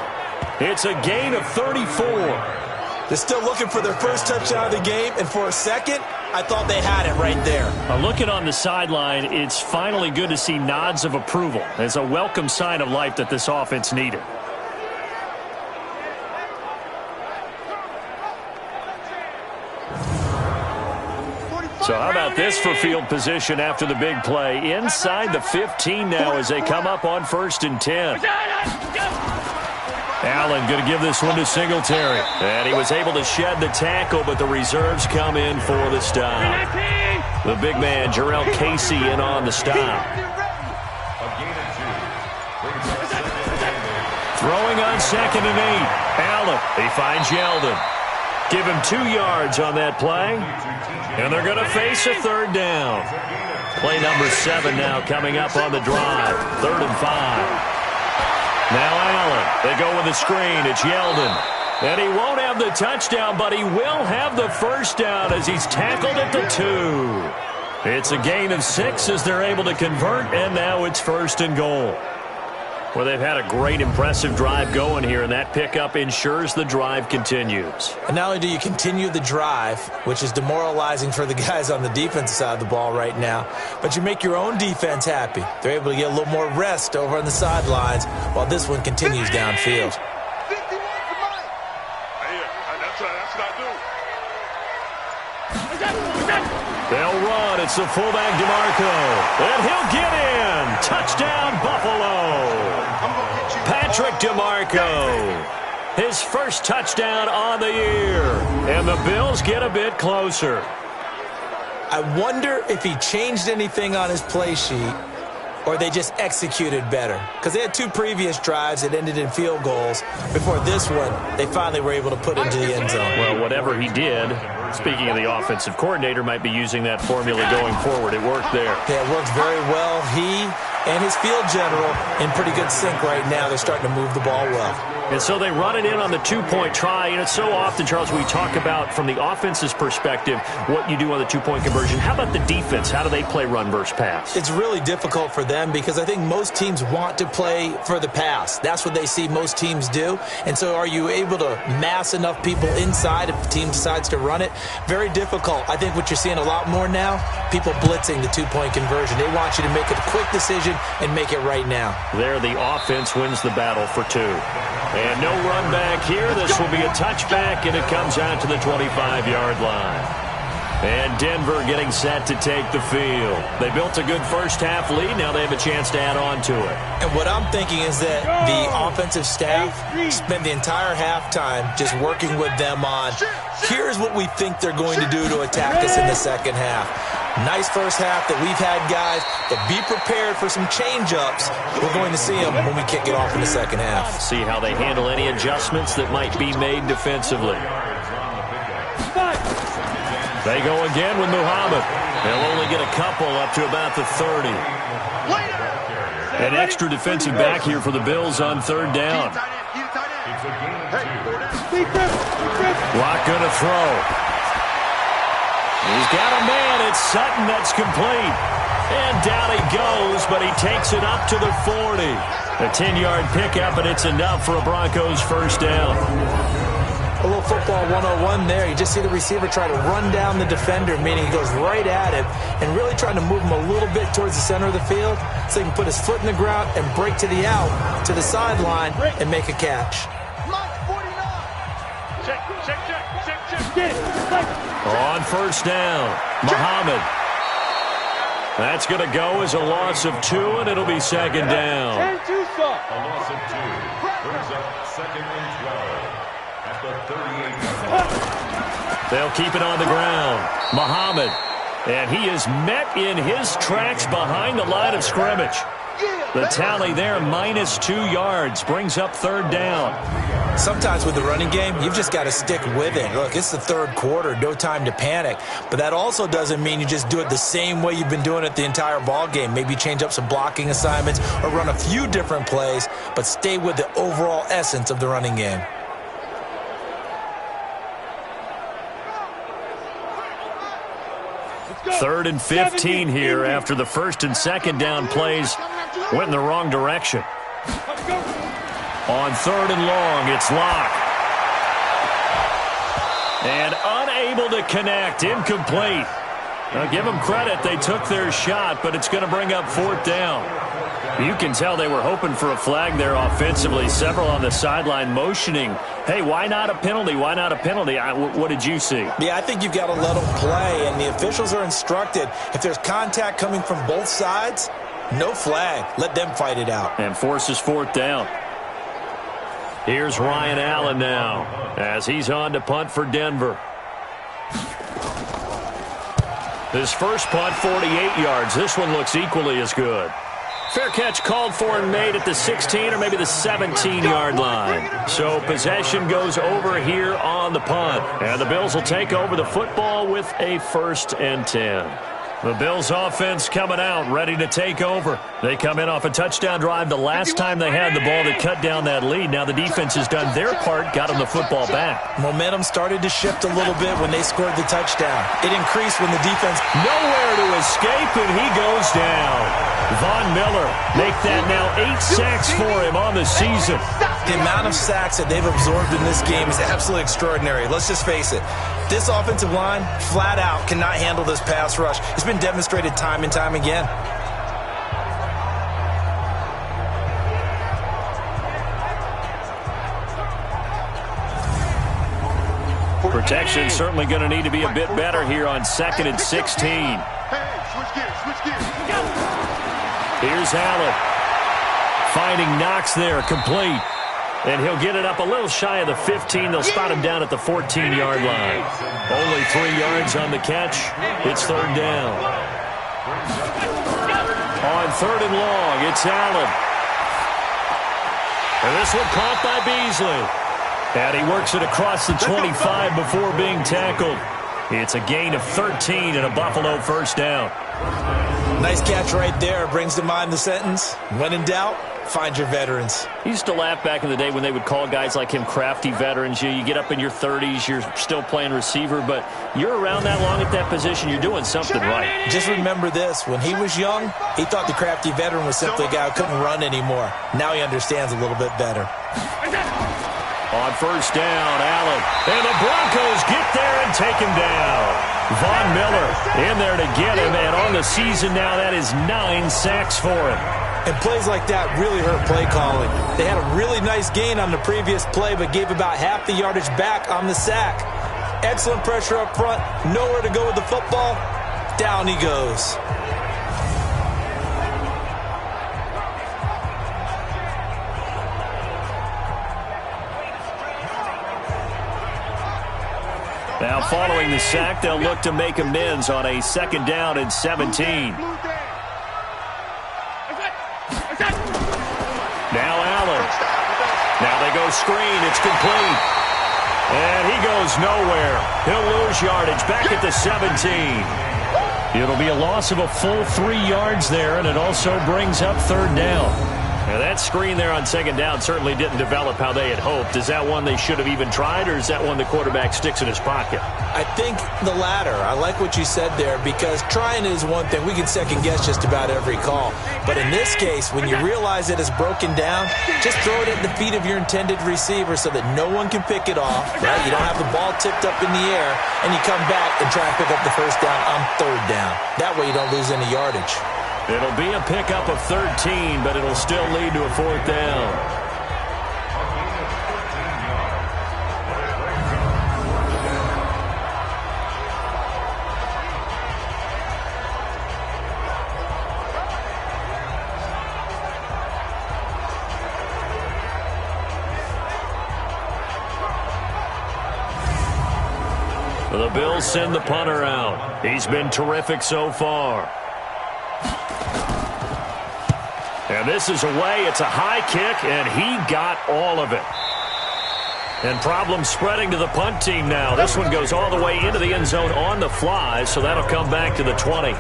It's a gain of 34. They're still looking for their first touchdown of the game, and for a second, I thought they had it right there. Looking on the sideline, it's finally good to see nods of approval. It's a welcome sign of life that this offense needed. So how about this for field position after the big play? Inside the 15 now as they come up on 1st and 10. Allen going to give this one to Singletary. And he was able to shed the tackle, but the reserves come in for the stop. The big man, Jarrell Casey, in on the stop. Throwing on 2nd and 8. Allen, he finds Yeldon. Give him 2 yards on that play. And they're going to face a 3rd down. Play number 7 now coming up on the drive. 3rd and 5. Now Allen, they go with the screen. It's Yeldon. And he won't have the touchdown, but he will have the 1st down as he's tackled at the 2. It's a gain of 6 as they're able to convert, and now it's 1st and goal. Well, they've had a great, impressive drive going here, and that pickup ensures the drive continues. And not only do you continue the drive, which is demoralizing for the guys on the defensive side of the ball right now, but you make your own defense happy. They're able to get a little more rest over on the sidelines while this one continues downfield. They'll run. It's the fullback, DeMarco. And he'll get in. Touchdown, Buffalo. Patrick DeMarco. his first touchdown on the year. And the Bills get a bit closer. I wonder if he changed anything on his play sheet or they just executed better. Because they had 2 previous drives that ended in field goals. Before this one, they finally were able to put into the end zone. Well, whatever he did, speaking of the offensive coordinator, might be using that formula going forward. It worked there. Yeah, it worked very well. He and his field general in pretty good sync right now. They're starting to move the ball well. And so they run it in on the 2-point try. And it's so often, Charles, we talk about from the offense's perspective what you do on the 2-point conversion. How about the defense? How do they play run versus pass? It's really difficult for them because I think most teams want to play for the pass. That's what they see most teams do. And so are you able to mass enough people inside if the team decides to run it? Very difficult. I think what you're seeing a lot more now, people blitzing the 2-point conversion. They want you to make a quick decision and make it right now. There, the offense wins the battle for 2. And no run back here. This will be a touchback, and it comes out to the 25-yard line. And Denver getting set to take the field. They built a good first-half lead. Now they have a chance to add on to it. And what I'm thinking is that the offensive staff spent the entire halftime just working with them on, here's what we think they're going to do to attack us in the second half. Nice first half that we've had, guys, but be prepared for some change-ups. We're going to see them when we kick it off in the second half. See how they handle any adjustments that might be made defensively. They go again with Muhammad. They'll only get a couple up to about the 30. An extra defensive back here for the Bills on 3rd down. Lock going to throw. He's got a man. It's Sutton that's complete. And down he goes, but he takes it up to the 40. A 10-yard pickup, and it's enough for a Broncos first down. A little football 101 there. You just see the receiver try to run down the defender, meaning he goes right at him and really trying to move him a little bit towards the center of the field so he can put his foot in the ground and break to the out, to the sideline, and make a catch. On first down, Muhammad. That's going to go as a loss of 2, and it'll be 2nd down. A loss of 2 brings up 2nd and 12. At the 38. They'll keep it on the ground. Muhammad. And he is met in his tracks behind the line of scrimmage. The tally there, minus 2 yards, brings up 3rd down. Sometimes with the running game, you've just got to stick with it. Look, it's the 3rd quarter, no time to panic. But that also doesn't mean you just do it the same way you've been doing it the entire ball game. Maybe change up some blocking assignments or run a few different plays, but stay with the overall essence of the running game. Third and 15 here after the 1st and 2nd down plays went in the wrong direction. On 3rd and long, it's Locke. And unable to connect, incomplete. Now, give them credit, they took their shot, but it's going to bring up 4th down. You can tell they were hoping for a flag there offensively. Several on the sideline motioning, hey, why not a penalty? Why not a penalty? What did you see? Yeah, I think you've got to let them play, and the officials are instructed, if there's contact coming from both sides, no flag. Let them fight it out. And forces 4th down. Here's Ryan Allen now as he's on to punt for Denver. His first punt, 48 yards. This one looks equally as good. Fair catch called for and made at the 16 or maybe the 17-yard line. So possession goes over here on the punt. And the Bills will take over the football with a 1st and 10. The Bills offense coming out, ready to take over. They come in off a touchdown drive the last time they had the ball to cut down that lead. Now the defense has done their part, got them the football back. Momentum started to shift a little bit when they scored the touchdown. It increased when the defense... Nowhere to escape, and he goes down. Von Miller make that now 8 sacks for him on the season. The amount of sacks that they've absorbed in this game is absolutely extraordinary. Let's just face it. This offensive line, flat out, cannot handle this pass rush. It's been demonstrated time and time again. Protection certainly going to need to be a bit better here on 2nd and 16. Here's Allen. Finding Knox there, complete. And he'll get it up a little shy of the 15. They'll spot him down at the 14-yard line. Only 3 yards on the catch. It's third down. On third and long, it's Allen. And this one caught by Beasley. And he works it across the 25 before being tackled. It's a gain of 13 and a Buffalo first down. Nice catch right there. Brings to mind the sentence, when in doubt, find your veterans. He used to laugh back in the day when they would call guys like him crafty veterans. You get up in your 30s, you're still playing receiver, but you're around that long at that position, you're doing something right. Just remember this. When he was young, he thought the crafty veteran was simply a guy who couldn't run anymore. Now he understands a little bit better. On first down, Allen. And the Broncos get there and take him down. Von Miller in there to get him, and on the season now, that is 9 sacks for him. And plays like that really hurt play calling. They had a really nice gain on the previous play, but gave about half the yardage back on the sack. Excellent pressure up front. Nowhere to go with the football. Down he goes. Now following the sack, they'll look to make amends on a second down and 17. Now Allen. Now they go screen. It's complete. And he goes nowhere. He'll lose yardage back at the 17. It'll be a loss of a full 3 yards there, and it also brings up third down. Now that screen there on second down certainly didn't develop how they had hoped. Is that one they should have even tried, or is that one the quarterback sticks in his pocket? I think the latter. I like what you said there, because trying is one thing. We can second guess just about every call. But in this case, when you realize it is broken down, just throw it at the feet of your intended receiver so that no one can pick it off. Right? You don't have the ball tipped up in the air, and you come back and try and pick up the first down on third down. That way you don't lose any yardage. It'll be a pickup of 13, but it'll still lead to a fourth down. The Bills send the punter out. He's been terrific so far. And this is away. It's a high kick, and he got all of it. And problems spreading to the punt team now. This one goes all the way into the end zone on the fly, so that'll come back to the 20.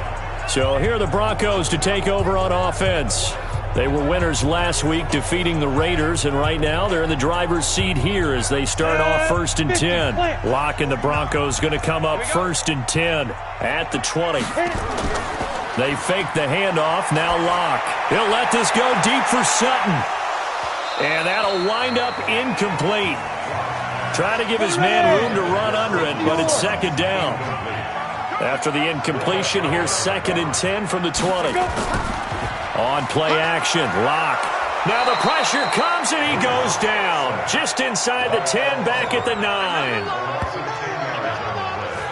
So here are the Broncos to take over on offense. They were winners last week, defeating the Raiders, and right now they're in the driver's seat here as they start off 1st and 10. Locke and the Broncos going to come up 1st and 10 at the 20. They fake the handoff. Now Locke. He'll let this go deep for Sutton. And that'll wind up incomplete. Try to give his man room to run under it, but it's second down. After the incompletion, here's 2nd and 10 from the 20. On play action, Locke. Now the pressure comes and he goes down. Just inside the 10, back at the 9.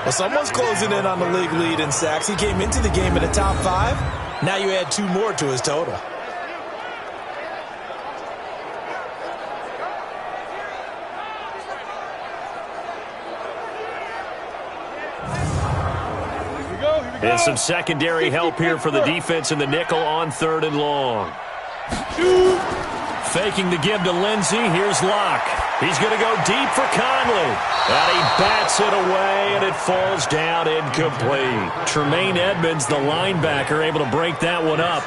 Well, someone's closing in on the league lead in sacks. He came into the game in the top 5. Now you add 2 more to his total. And some secondary help here for the defense in the nickel on 3rd and long. Faking the give to Lindsey. Here's Locke. He's going to go deep for Conley. And he bats it away, and it falls down incomplete. Tremaine Edmonds, the linebacker, able to break that one up.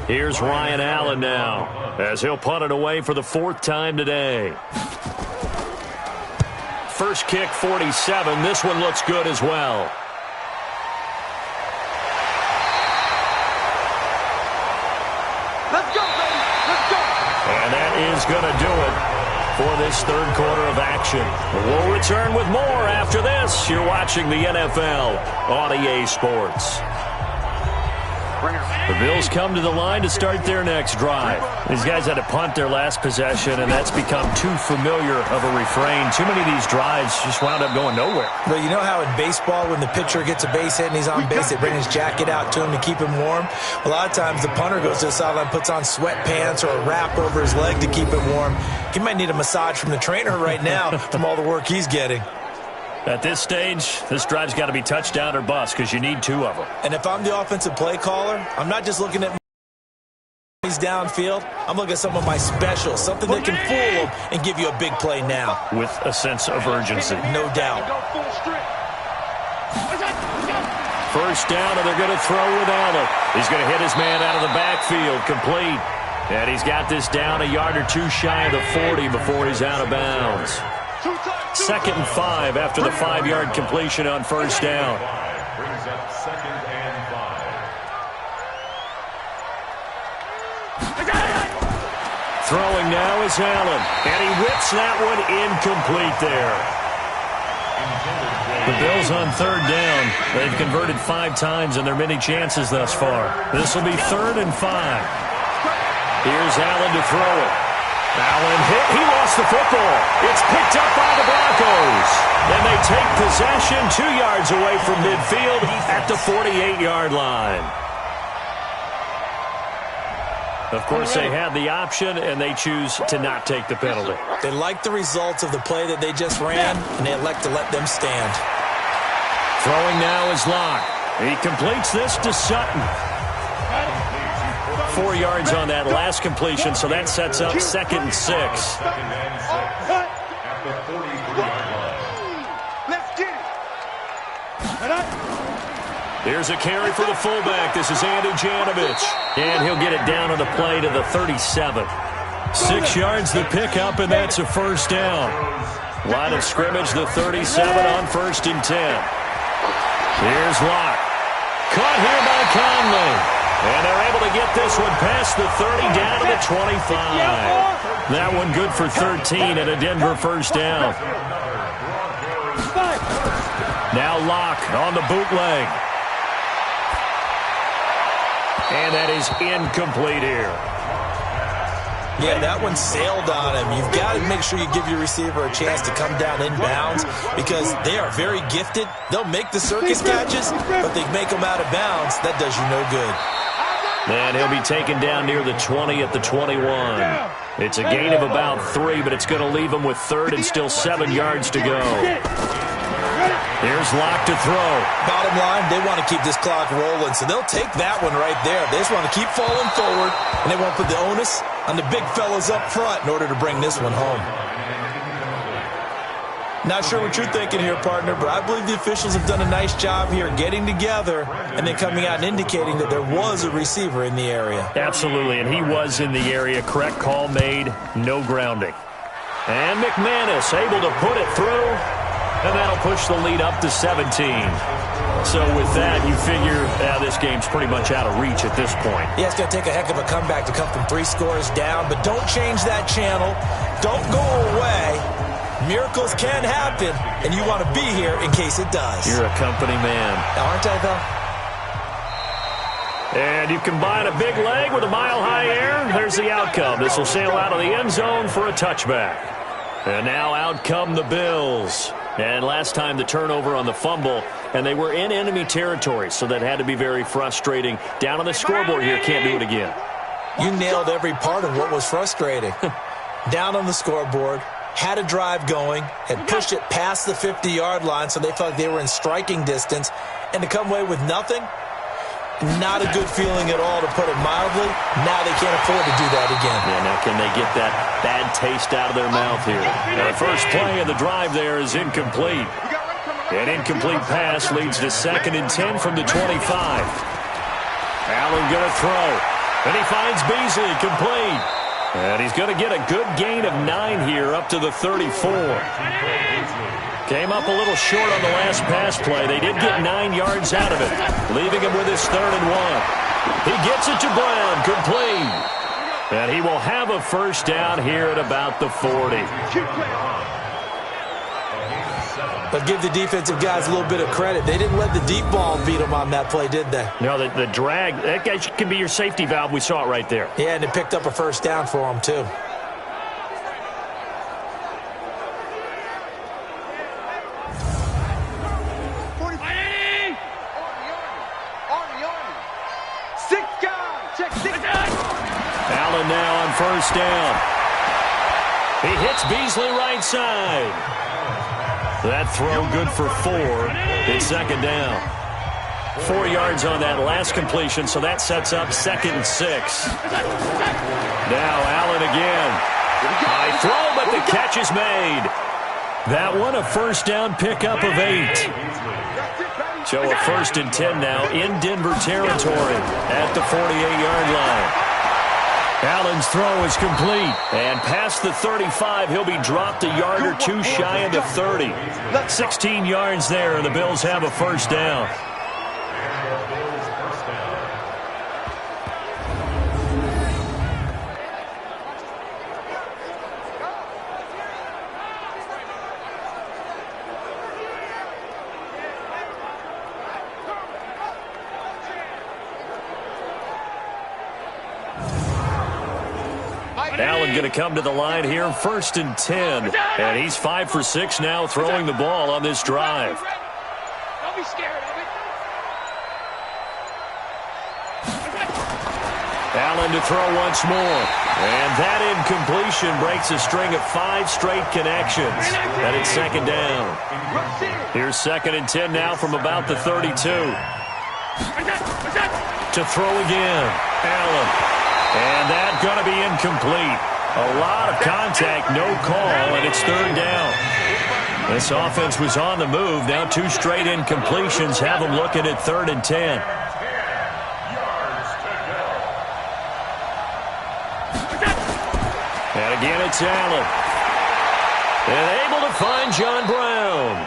Here's Ryan Allen now, as he'll punt it away for the 4th time today. First kick, 47. This one looks good as well. Let's go, baby. Let's go. And that is going to do it for this 3rd quarter of action. We'll return with more after this. You're watching the NFL on EA Sports. The Bills come to the line to start their next drive. These guys had to punt their last possession, and that's become too familiar of a refrain. Too many of these drives just wound up going nowhere. But you know how in baseball, when the pitcher gets a base hit and he's on base, they bring his jacket out to him to keep him warm? A lot of times the punter goes to the sideline, puts on sweatpants or a wrap over his leg to keep him warm. He might need a massage from the trainer right now from all the work he's getting. At this stage, this drive's got to be touchdown or bust because you need 2 of them. And if I'm the offensive play caller, I'm not just looking at he's downfield. I'm looking at some of my specials, something that can fool them and give you a big play now. With a sense of urgency. No doubt. First down, and they're going to throw with Allen. He's going to hit his man out of the backfield, complete. And he's got this down a yard or 2 shy of the 40 before he's out of bounds. 2nd and 5 after the 5-yard completion on first down. Brings up 2nd and 5. Throwing now is Allen, and he whips that one incomplete there. The Bills on 3rd down. They've converted 5 times in their many chances thus far. This will be 3rd and 5. Here's Allen to throw it. Allen hit. He lost the football. It's picked up by the Broncos. And they take possession 2 yards away from midfield at the 48-yard line. Of course, they had the option, and they choose to not take the penalty. They like the results of the play that they just ran, and they elect to let them stand. Throwing now is Locke. He completes this to Sutton. 4 yards on that last completion, so that sets up 2nd and 6. 2nd and 6 at the 43-yard line. Let's get it. Here's a carry for the fullback. This is Andy Janovich. And he'll get it down on the play to the 37. 6 yards the pickup, and that's a first down. Line of scrimmage, the 37 on 1st and 10. Here's Locke. Caught here by Conley. And they're able to get this one past the 30 down to the 25. That one good for 13 and a Denver first down. Now Locke on the bootleg. And that is incomplete here. Yeah, that one sailed on him. You've got to make sure you give your receiver a chance to come down inbounds because they are very gifted. They'll make the circus catches, but they make them out of bounds. That does you no good. And he'll be taken down near the 20 at the 21. It's a gain of about 3, but it's going to leave him with 3rd and still 7 yards to go. Here's Locke to throw. Bottom line, they want to keep this clock rolling, so they'll take that one right there. They just want to keep falling forward, and they won't put the onus on the big fellas up front in order to bring this one home. Not sure what you're thinking here, partner, but I believe the officials have done a nice job here getting together and then coming out and indicating that there was a receiver in the area. Absolutely, and he was in the area. Correct call made, no grounding. And McManus able to put it through, and that'll push the lead up to 17. So with that, you figure this game's pretty much out of reach at this point. Yeah, it's going to take a heck of a comeback to come from 3 scores down, but don't change that channel. Don't go away. Miracles can happen, and you want to be here in case it does. You're a company man. Aren't I, though? And you combine a big leg with a mile-high air, there's the outcome. This will sail out of the end zone for a touchback. And now out come the Bills. And last time the turnover on the fumble, and they were in enemy territory, so that had to be very frustrating. Down on the scoreboard here, can't do it again. You nailed every part of what was frustrating. Down on the scoreboard, had a drive going, had pushed it past the 50-yard line, so they felt like they were in striking distance, and to come away with nothing, not a good feeling at all, to put it mildly. Now they can't afford to do that again. Yeah, now can they get that bad taste out of their mouth here? The first play of the drive there is incomplete. An incomplete pass leads to 2nd and 10 from the 25. Allen going to throw, and he finds Beasley, complete. And he's going to get a good gain of 9 here up to the 34. Came up a little short on the last pass play. They did get 9 yards out of it, leaving him with his 3rd and 1. He gets it to Brown, complete. And he will have a first down here at about the 40. But give the defensive guys a little bit of credit. They didn't let the deep ball beat them on that play, did they? No, the drag, that guy can be your safety valve. We saw it right there. Yeah, and it picked up a first down for them, too. Allen now on first down. He hits Beasley right side. That throw good for 4. It's second down. 4 yards on that last completion, so that sets up 2nd and 6. Now Allen again. High throw, but the catch is made. That one a first down pickup of 8. So a 1st and 10 now in Denver territory at the 48-yard line. Allen's throw is complete. And past the 35, he'll be dropped a yard or 2 shy of the 30. 16 yards there, and the Bills have a first down. Allen going to come to the line here, 1st and 10. And he's 5 for 6 now throwing the ball on this drive. Don't be scared of it. Allen to throw once more. And that incompletion breaks a string of 5 straight connections. And it's second down. Here's 2nd and 10 now from about the 32. To throw again. Allen. And that's going to be incomplete. A lot of contact, no call, and it's 3rd down. This offense was on the move. Now 2 straight incompletions have them looking at 3rd and 10. And again, it's Allen. And able to find John Brown.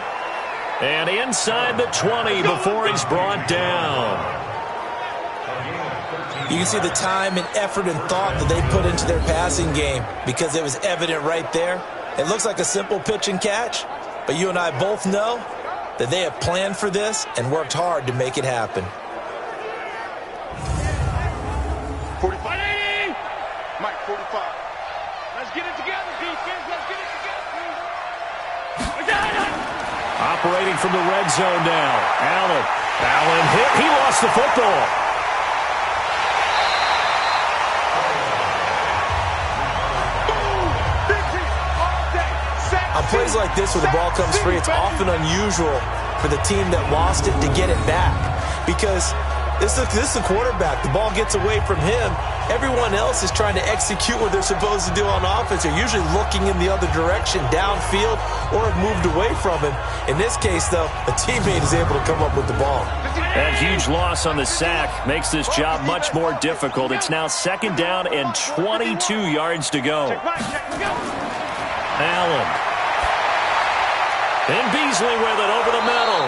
And inside the 20 before he's brought down. You can see the time and effort and thought that they put into their passing game because it was evident right there. It looks like a simple pitch and catch, but you and I both know that they have planned for this and worked hard to make it happen. 45. Mike, 45. Let's get it together, defense. Let's get it together. Operating from the red zone now. Allen hit. He lost the football. On plays like this where the ball comes free, it's often unusual for the team that lost it to get it back because this is the quarterback. The ball gets away from him. Everyone else is trying to execute what they're supposed to do on offense. They're usually looking in the other direction, downfield, or have moved away from him. In this case, though, a teammate is able to come up with the ball. That huge loss on the sack makes this job much more difficult. It's now 2nd down and 22 yards to go. Allen. And Beasley with it over the middle.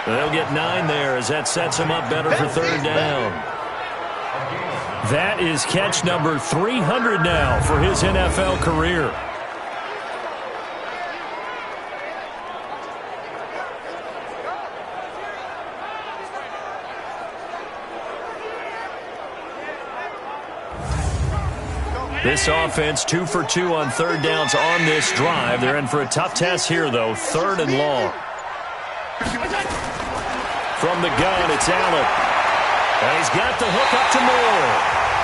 They'll get 9 there as that sets him up better for 3rd down. That is catch number 300 now for his NFL career. This offense 2 for 2 on 3rd downs on this drive. They're in for a tough test here, though. 3rd and long. From the gun, it's Allen. And he's got the hook up to Moore.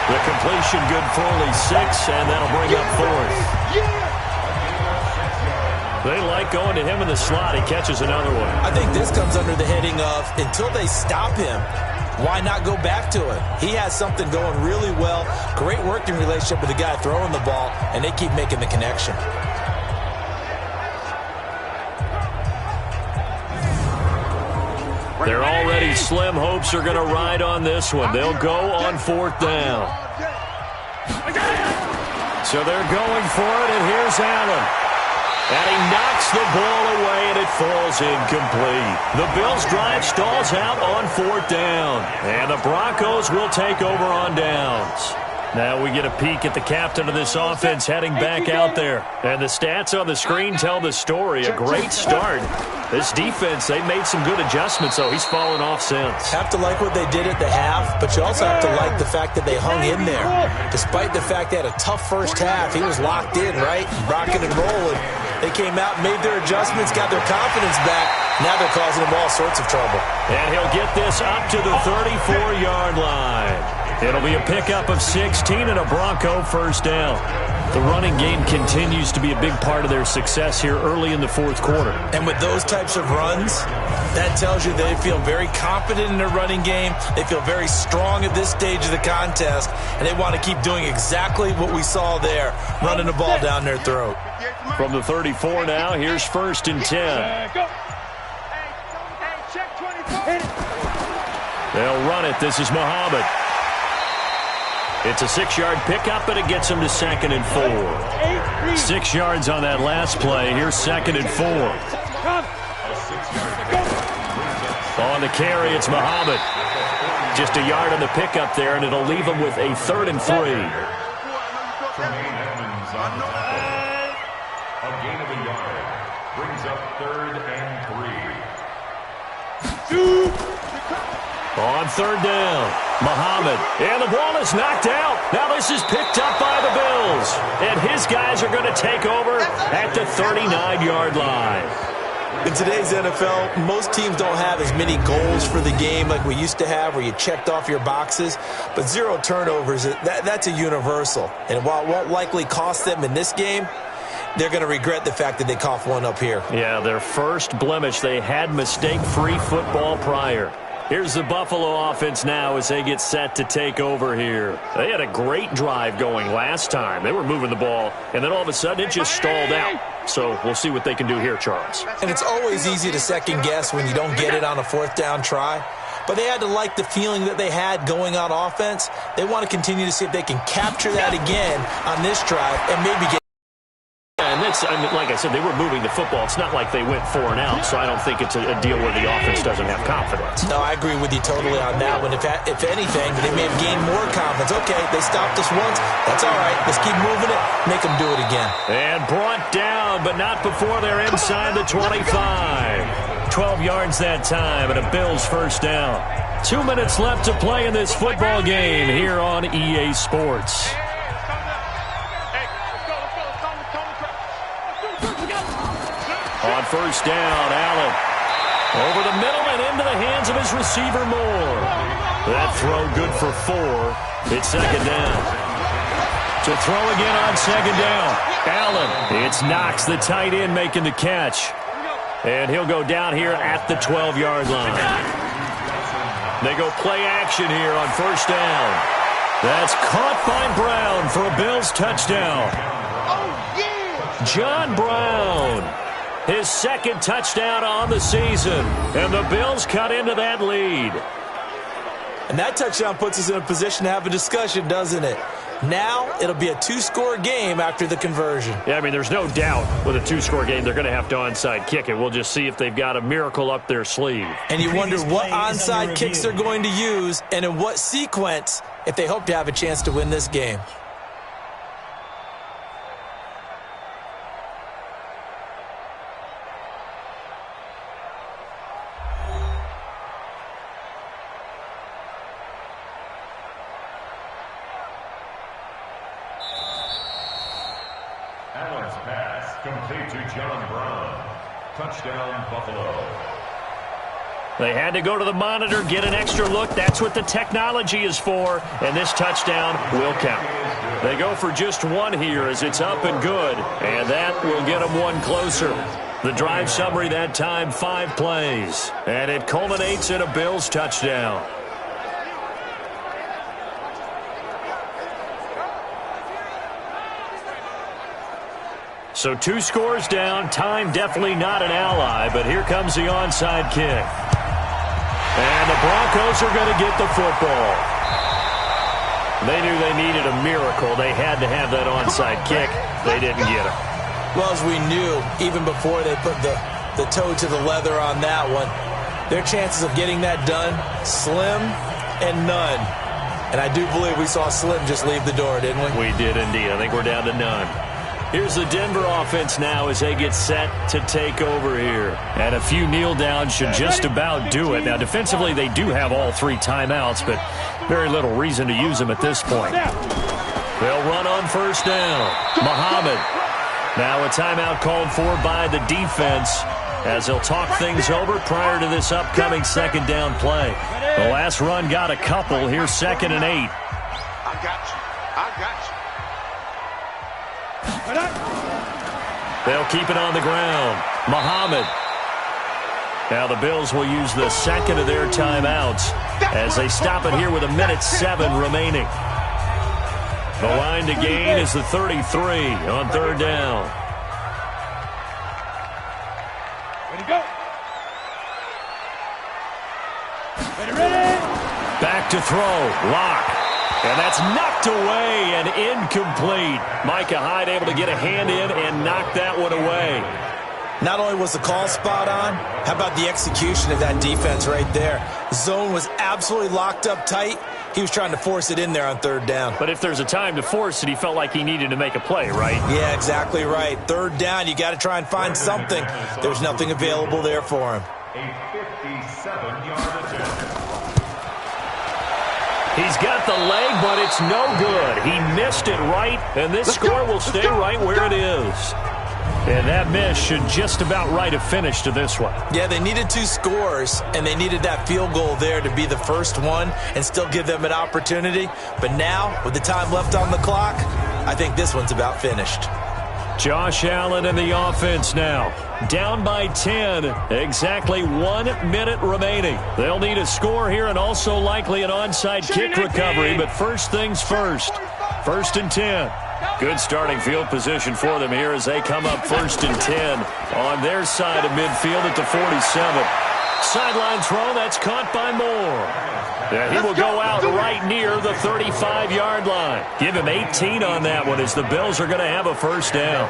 The completion good for only 6, and that'll bring up 4th. They like going to him in the slot. He catches another one. I think this comes under the heading of until they stop him, why not go back to it? He has something going really well. Great working relationship with the guy throwing the ball, and they keep making the connection. They're already slim hopes are going to ride on this one. They'll go on 4th down. So they're going for it, and here's Allen. And he knocks the ball away, and it falls incomplete. The Bills' drive stalls out on 4th down. And the Broncos will take over on downs. Now we get a peek at the captain of this offense heading back out there. And the stats on the screen tell the story. A great start. This defense, they made some good adjustments, though. He's fallen off since. Have to like what they did at the half, but you also have to like the fact that they hung in there. Despite the fact they had a tough first half, he was locked in, right? Rocking and rolling. They came out, made their adjustments, got their confidence back. Now they're causing them all sorts of trouble. And he'll get this up to the 34-yard line. It'll be a pickup of 16 and a Bronco first down. The running game continues to be a big part of their success here early in the fourth quarter. And with those types of runs, that tells you they feel very confident in their running game. They feel very strong at this stage of the contest, and they want to keep doing exactly what we saw there, running the ball down their throat. From the 34 now, here's 1st and 10. They'll run it. This is Muhammad. It's a 6-yard pickup, and it gets him to 2nd and 4. 6 yards on that last play. Here's 2nd and 4. On the carry, it's Muhammad. Just a yard on the pickup there, and it'll leave him with a 3rd and 3. A gain of a yard brings up 3rd and 3. On 3rd down, Muhammad, and the ball is knocked out. Now this is picked up by the Bills, and his guys are going to take over at the 39-yard line. In today's NFL, most teams don't have as many goals for the game like we used to have where you checked off your boxes, but 0 turnovers, that's a universal. And while it won't likely cost them in this game, they're going to regret the fact that they coughed one up here. Yeah, their first blemish. They had mistake-free football prior. Here's the Buffalo offense now as they get set to take over here. They had a great drive going last time. They were moving the ball, and then all of a sudden it just stalled out. So we'll see what they can do here, Charles. And it's always easy to second-guess when you don't get it on a 4th down try. But they had to like the feeling that they had going on offense. They want to continue to see if they can capture that again on this drive and maybe get. And that's, I mean, like I said, they were moving the football. It's not like they went 4 and out, so I don't think it's a deal where the offense doesn't have confidence. No, I agree with you totally on that one. If anything, they may have gained more confidence. Okay, they stopped us once. That's all right. Let's keep moving it. Make them do it again. And brought down, but not before they're inside the 25. 12 yards that time, and a Bills first down. 2 minutes left to play in this football game here on EA Sports. On first down, Allen. Over the middle and into the hands of his receiver, Moore. That throw good for 4. It's 2nd down. To throw again on 2nd down. Allen. It's Knox, the tight end, making the catch. And he'll go down here at the 12-yard line. They go play action here on first down. That's caught by Brown for a Bills touchdown. John Brown. His 2nd touchdown on the season. And the Bills cut into that lead. And that touchdown puts us in a position to have a discussion, doesn't it? Now it'll be a 2-score game after the conversion. Yeah, I mean, there's no doubt with a 2-score game they're going to have to onside kick it. We'll just see if they've got a miracle up their sleeve. And you wonder what onside kicks they're going to use and in what sequence if they hope to have a chance to win this game. Allen's pass complete to John Brown. Touchdown, Buffalo. They had to go to the monitor, get an extra look. That's what the technology is for, and this touchdown will count. They go for just 1 here as it's up and good, and that will get them 1 closer. The drive summary that time, 5 plays, and it culminates in a Bills touchdown. So 2 scores down, time definitely not an ally, but here comes the onside kick. And the Broncos are going to get the football. They knew they needed a miracle. They had to have that onside kick. They didn't get it. Well, as we knew, even before they put the toe to the leather on that one, their chances of getting that done, slim and none. And I do believe we saw Slim just leave the door, didn't we? We did indeed. I think we're down to none. Here's the Denver offense now as they get set to take over here. And a few kneel downs should just about do it. Now, defensively, they do have all 3 timeouts, but very little reason to use them at this point. They'll run on first down. Muhammad. Now a timeout called for by the defense as they'll talk things over prior to this upcoming second down play. The last run got a couple. Here's 2nd and 8. I got you. I got you. They'll keep it on the ground. Muhammad. Now the Bills will use the second of their timeouts as they stop it here with 1:07 remaining. The line to gain is the 33 on third down. Ready, go. Ready. Back to throw. Lock. And that's knocked away and incomplete. Micah Hyde able to get a hand in and knock that one away. Not only was the call spot on, how about the execution of that defense right there? Zone was absolutely locked up tight. He was trying to force it in there on third down. But if there's a time to force it, he felt like he needed to make a play, right? Yeah, exactly right. Third down, you got to try and find something. There's nothing available there for him. A 57-yard attempt. He's got the leg, but it's no good. He missed it right, and this score will stay right where it is. And that miss should just about write a finish to this one. Yeah, they needed 2 scores, and they needed that field goal there to be the first one and still give them an opportunity. But now, with the time left on the clock, I think this one's about finished. Josh Allen and the offense now. Down by 10. Exactly 1 minute remaining. They'll need a score here and also likely an onside kick recovery. But first things first. 1st and 10. Good starting field position for them here as they come up 1st and 10 on their side of midfield at the 47. Sideline throw, that's caught by Moore. Yeah, he will go out right near the 35-yard line. Give him 18 on that one as the Bills are going to have a first down.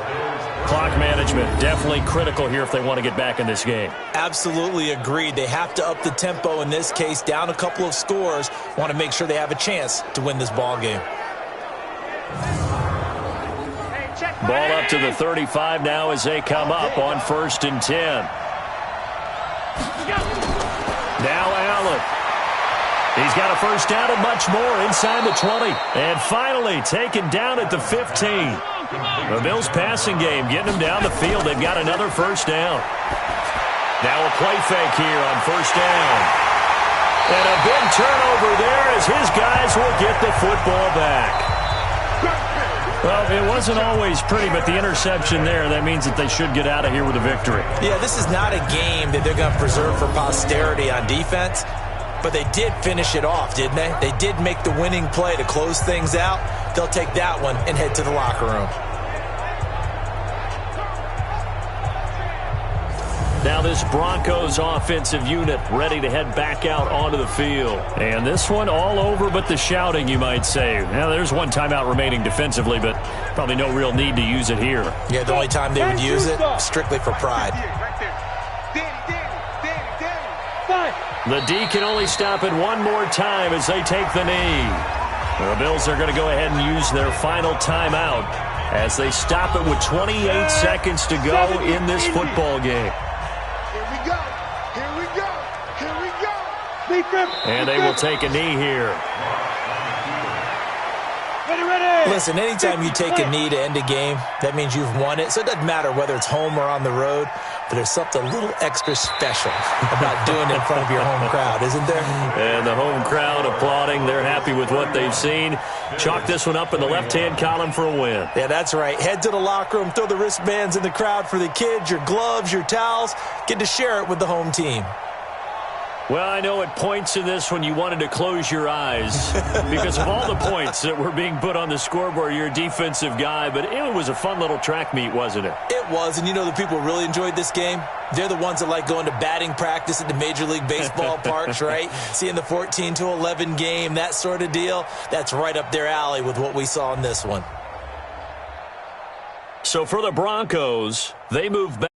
Clock management definitely critical here if they want to get back in this game. Absolutely agreed. They have to up the tempo in this case, down a couple of scores. Want to make sure they have a chance to win this ball game. Ball up to the 35 now as they come up on 1st and 10. Now Allen. He's got a first down and much more inside the 20. And finally taken down at the 15. The Bills passing game getting them down the field. They've got another first down. Now a play fake here on first down. And a big turnover there as his guys will get the football back. Well, it wasn't always pretty, but the interception there, that means that they should get out of here with a victory. Yeah, this is not a game that they're going to preserve for posterity on defense, but they did finish it off, didn't they? They did make the winning play to close things out. They'll take that one and head to the locker room. Now this Broncos offensive unit ready to head back out onto the field. And this one all over but the shouting, you might say. Now there's one timeout remaining defensively, but probably no real need to use it here. Yeah, the only time they would use it, strictly for pride. The D can only stop it one more time as they take the knee. The Bills are going to go ahead and use their final timeout as they stop it with 28 seconds to go in this football game. And they will take a knee here. Listen, anytime you take a knee to end a game, that means you've won it. So it doesn't matter whether it's home or on the road, but there's something a little extra special about doing it in front of your home crowd, isn't there? And the home crowd applauding. They're happy with what they've seen. Chalk this one up in the left-hand column for a win. Yeah, that's right. Head to the locker room, throw the wristbands in the crowd for the kids, your gloves, your towels. Get to share it with the home team. Well, I know at points in this when you wanted to close your eyes because of all the points that were being put on the scoreboard. You're a defensive guy, but it was a fun little track meet, wasn't it? It was, and you know the people who really enjoyed this game? They're the ones that like going to batting practice at the Major League Baseball parks, right? Seeing the 14-11 game, that sort of deal. That's right up their alley with what we saw in this one. So for the Broncos, they move back.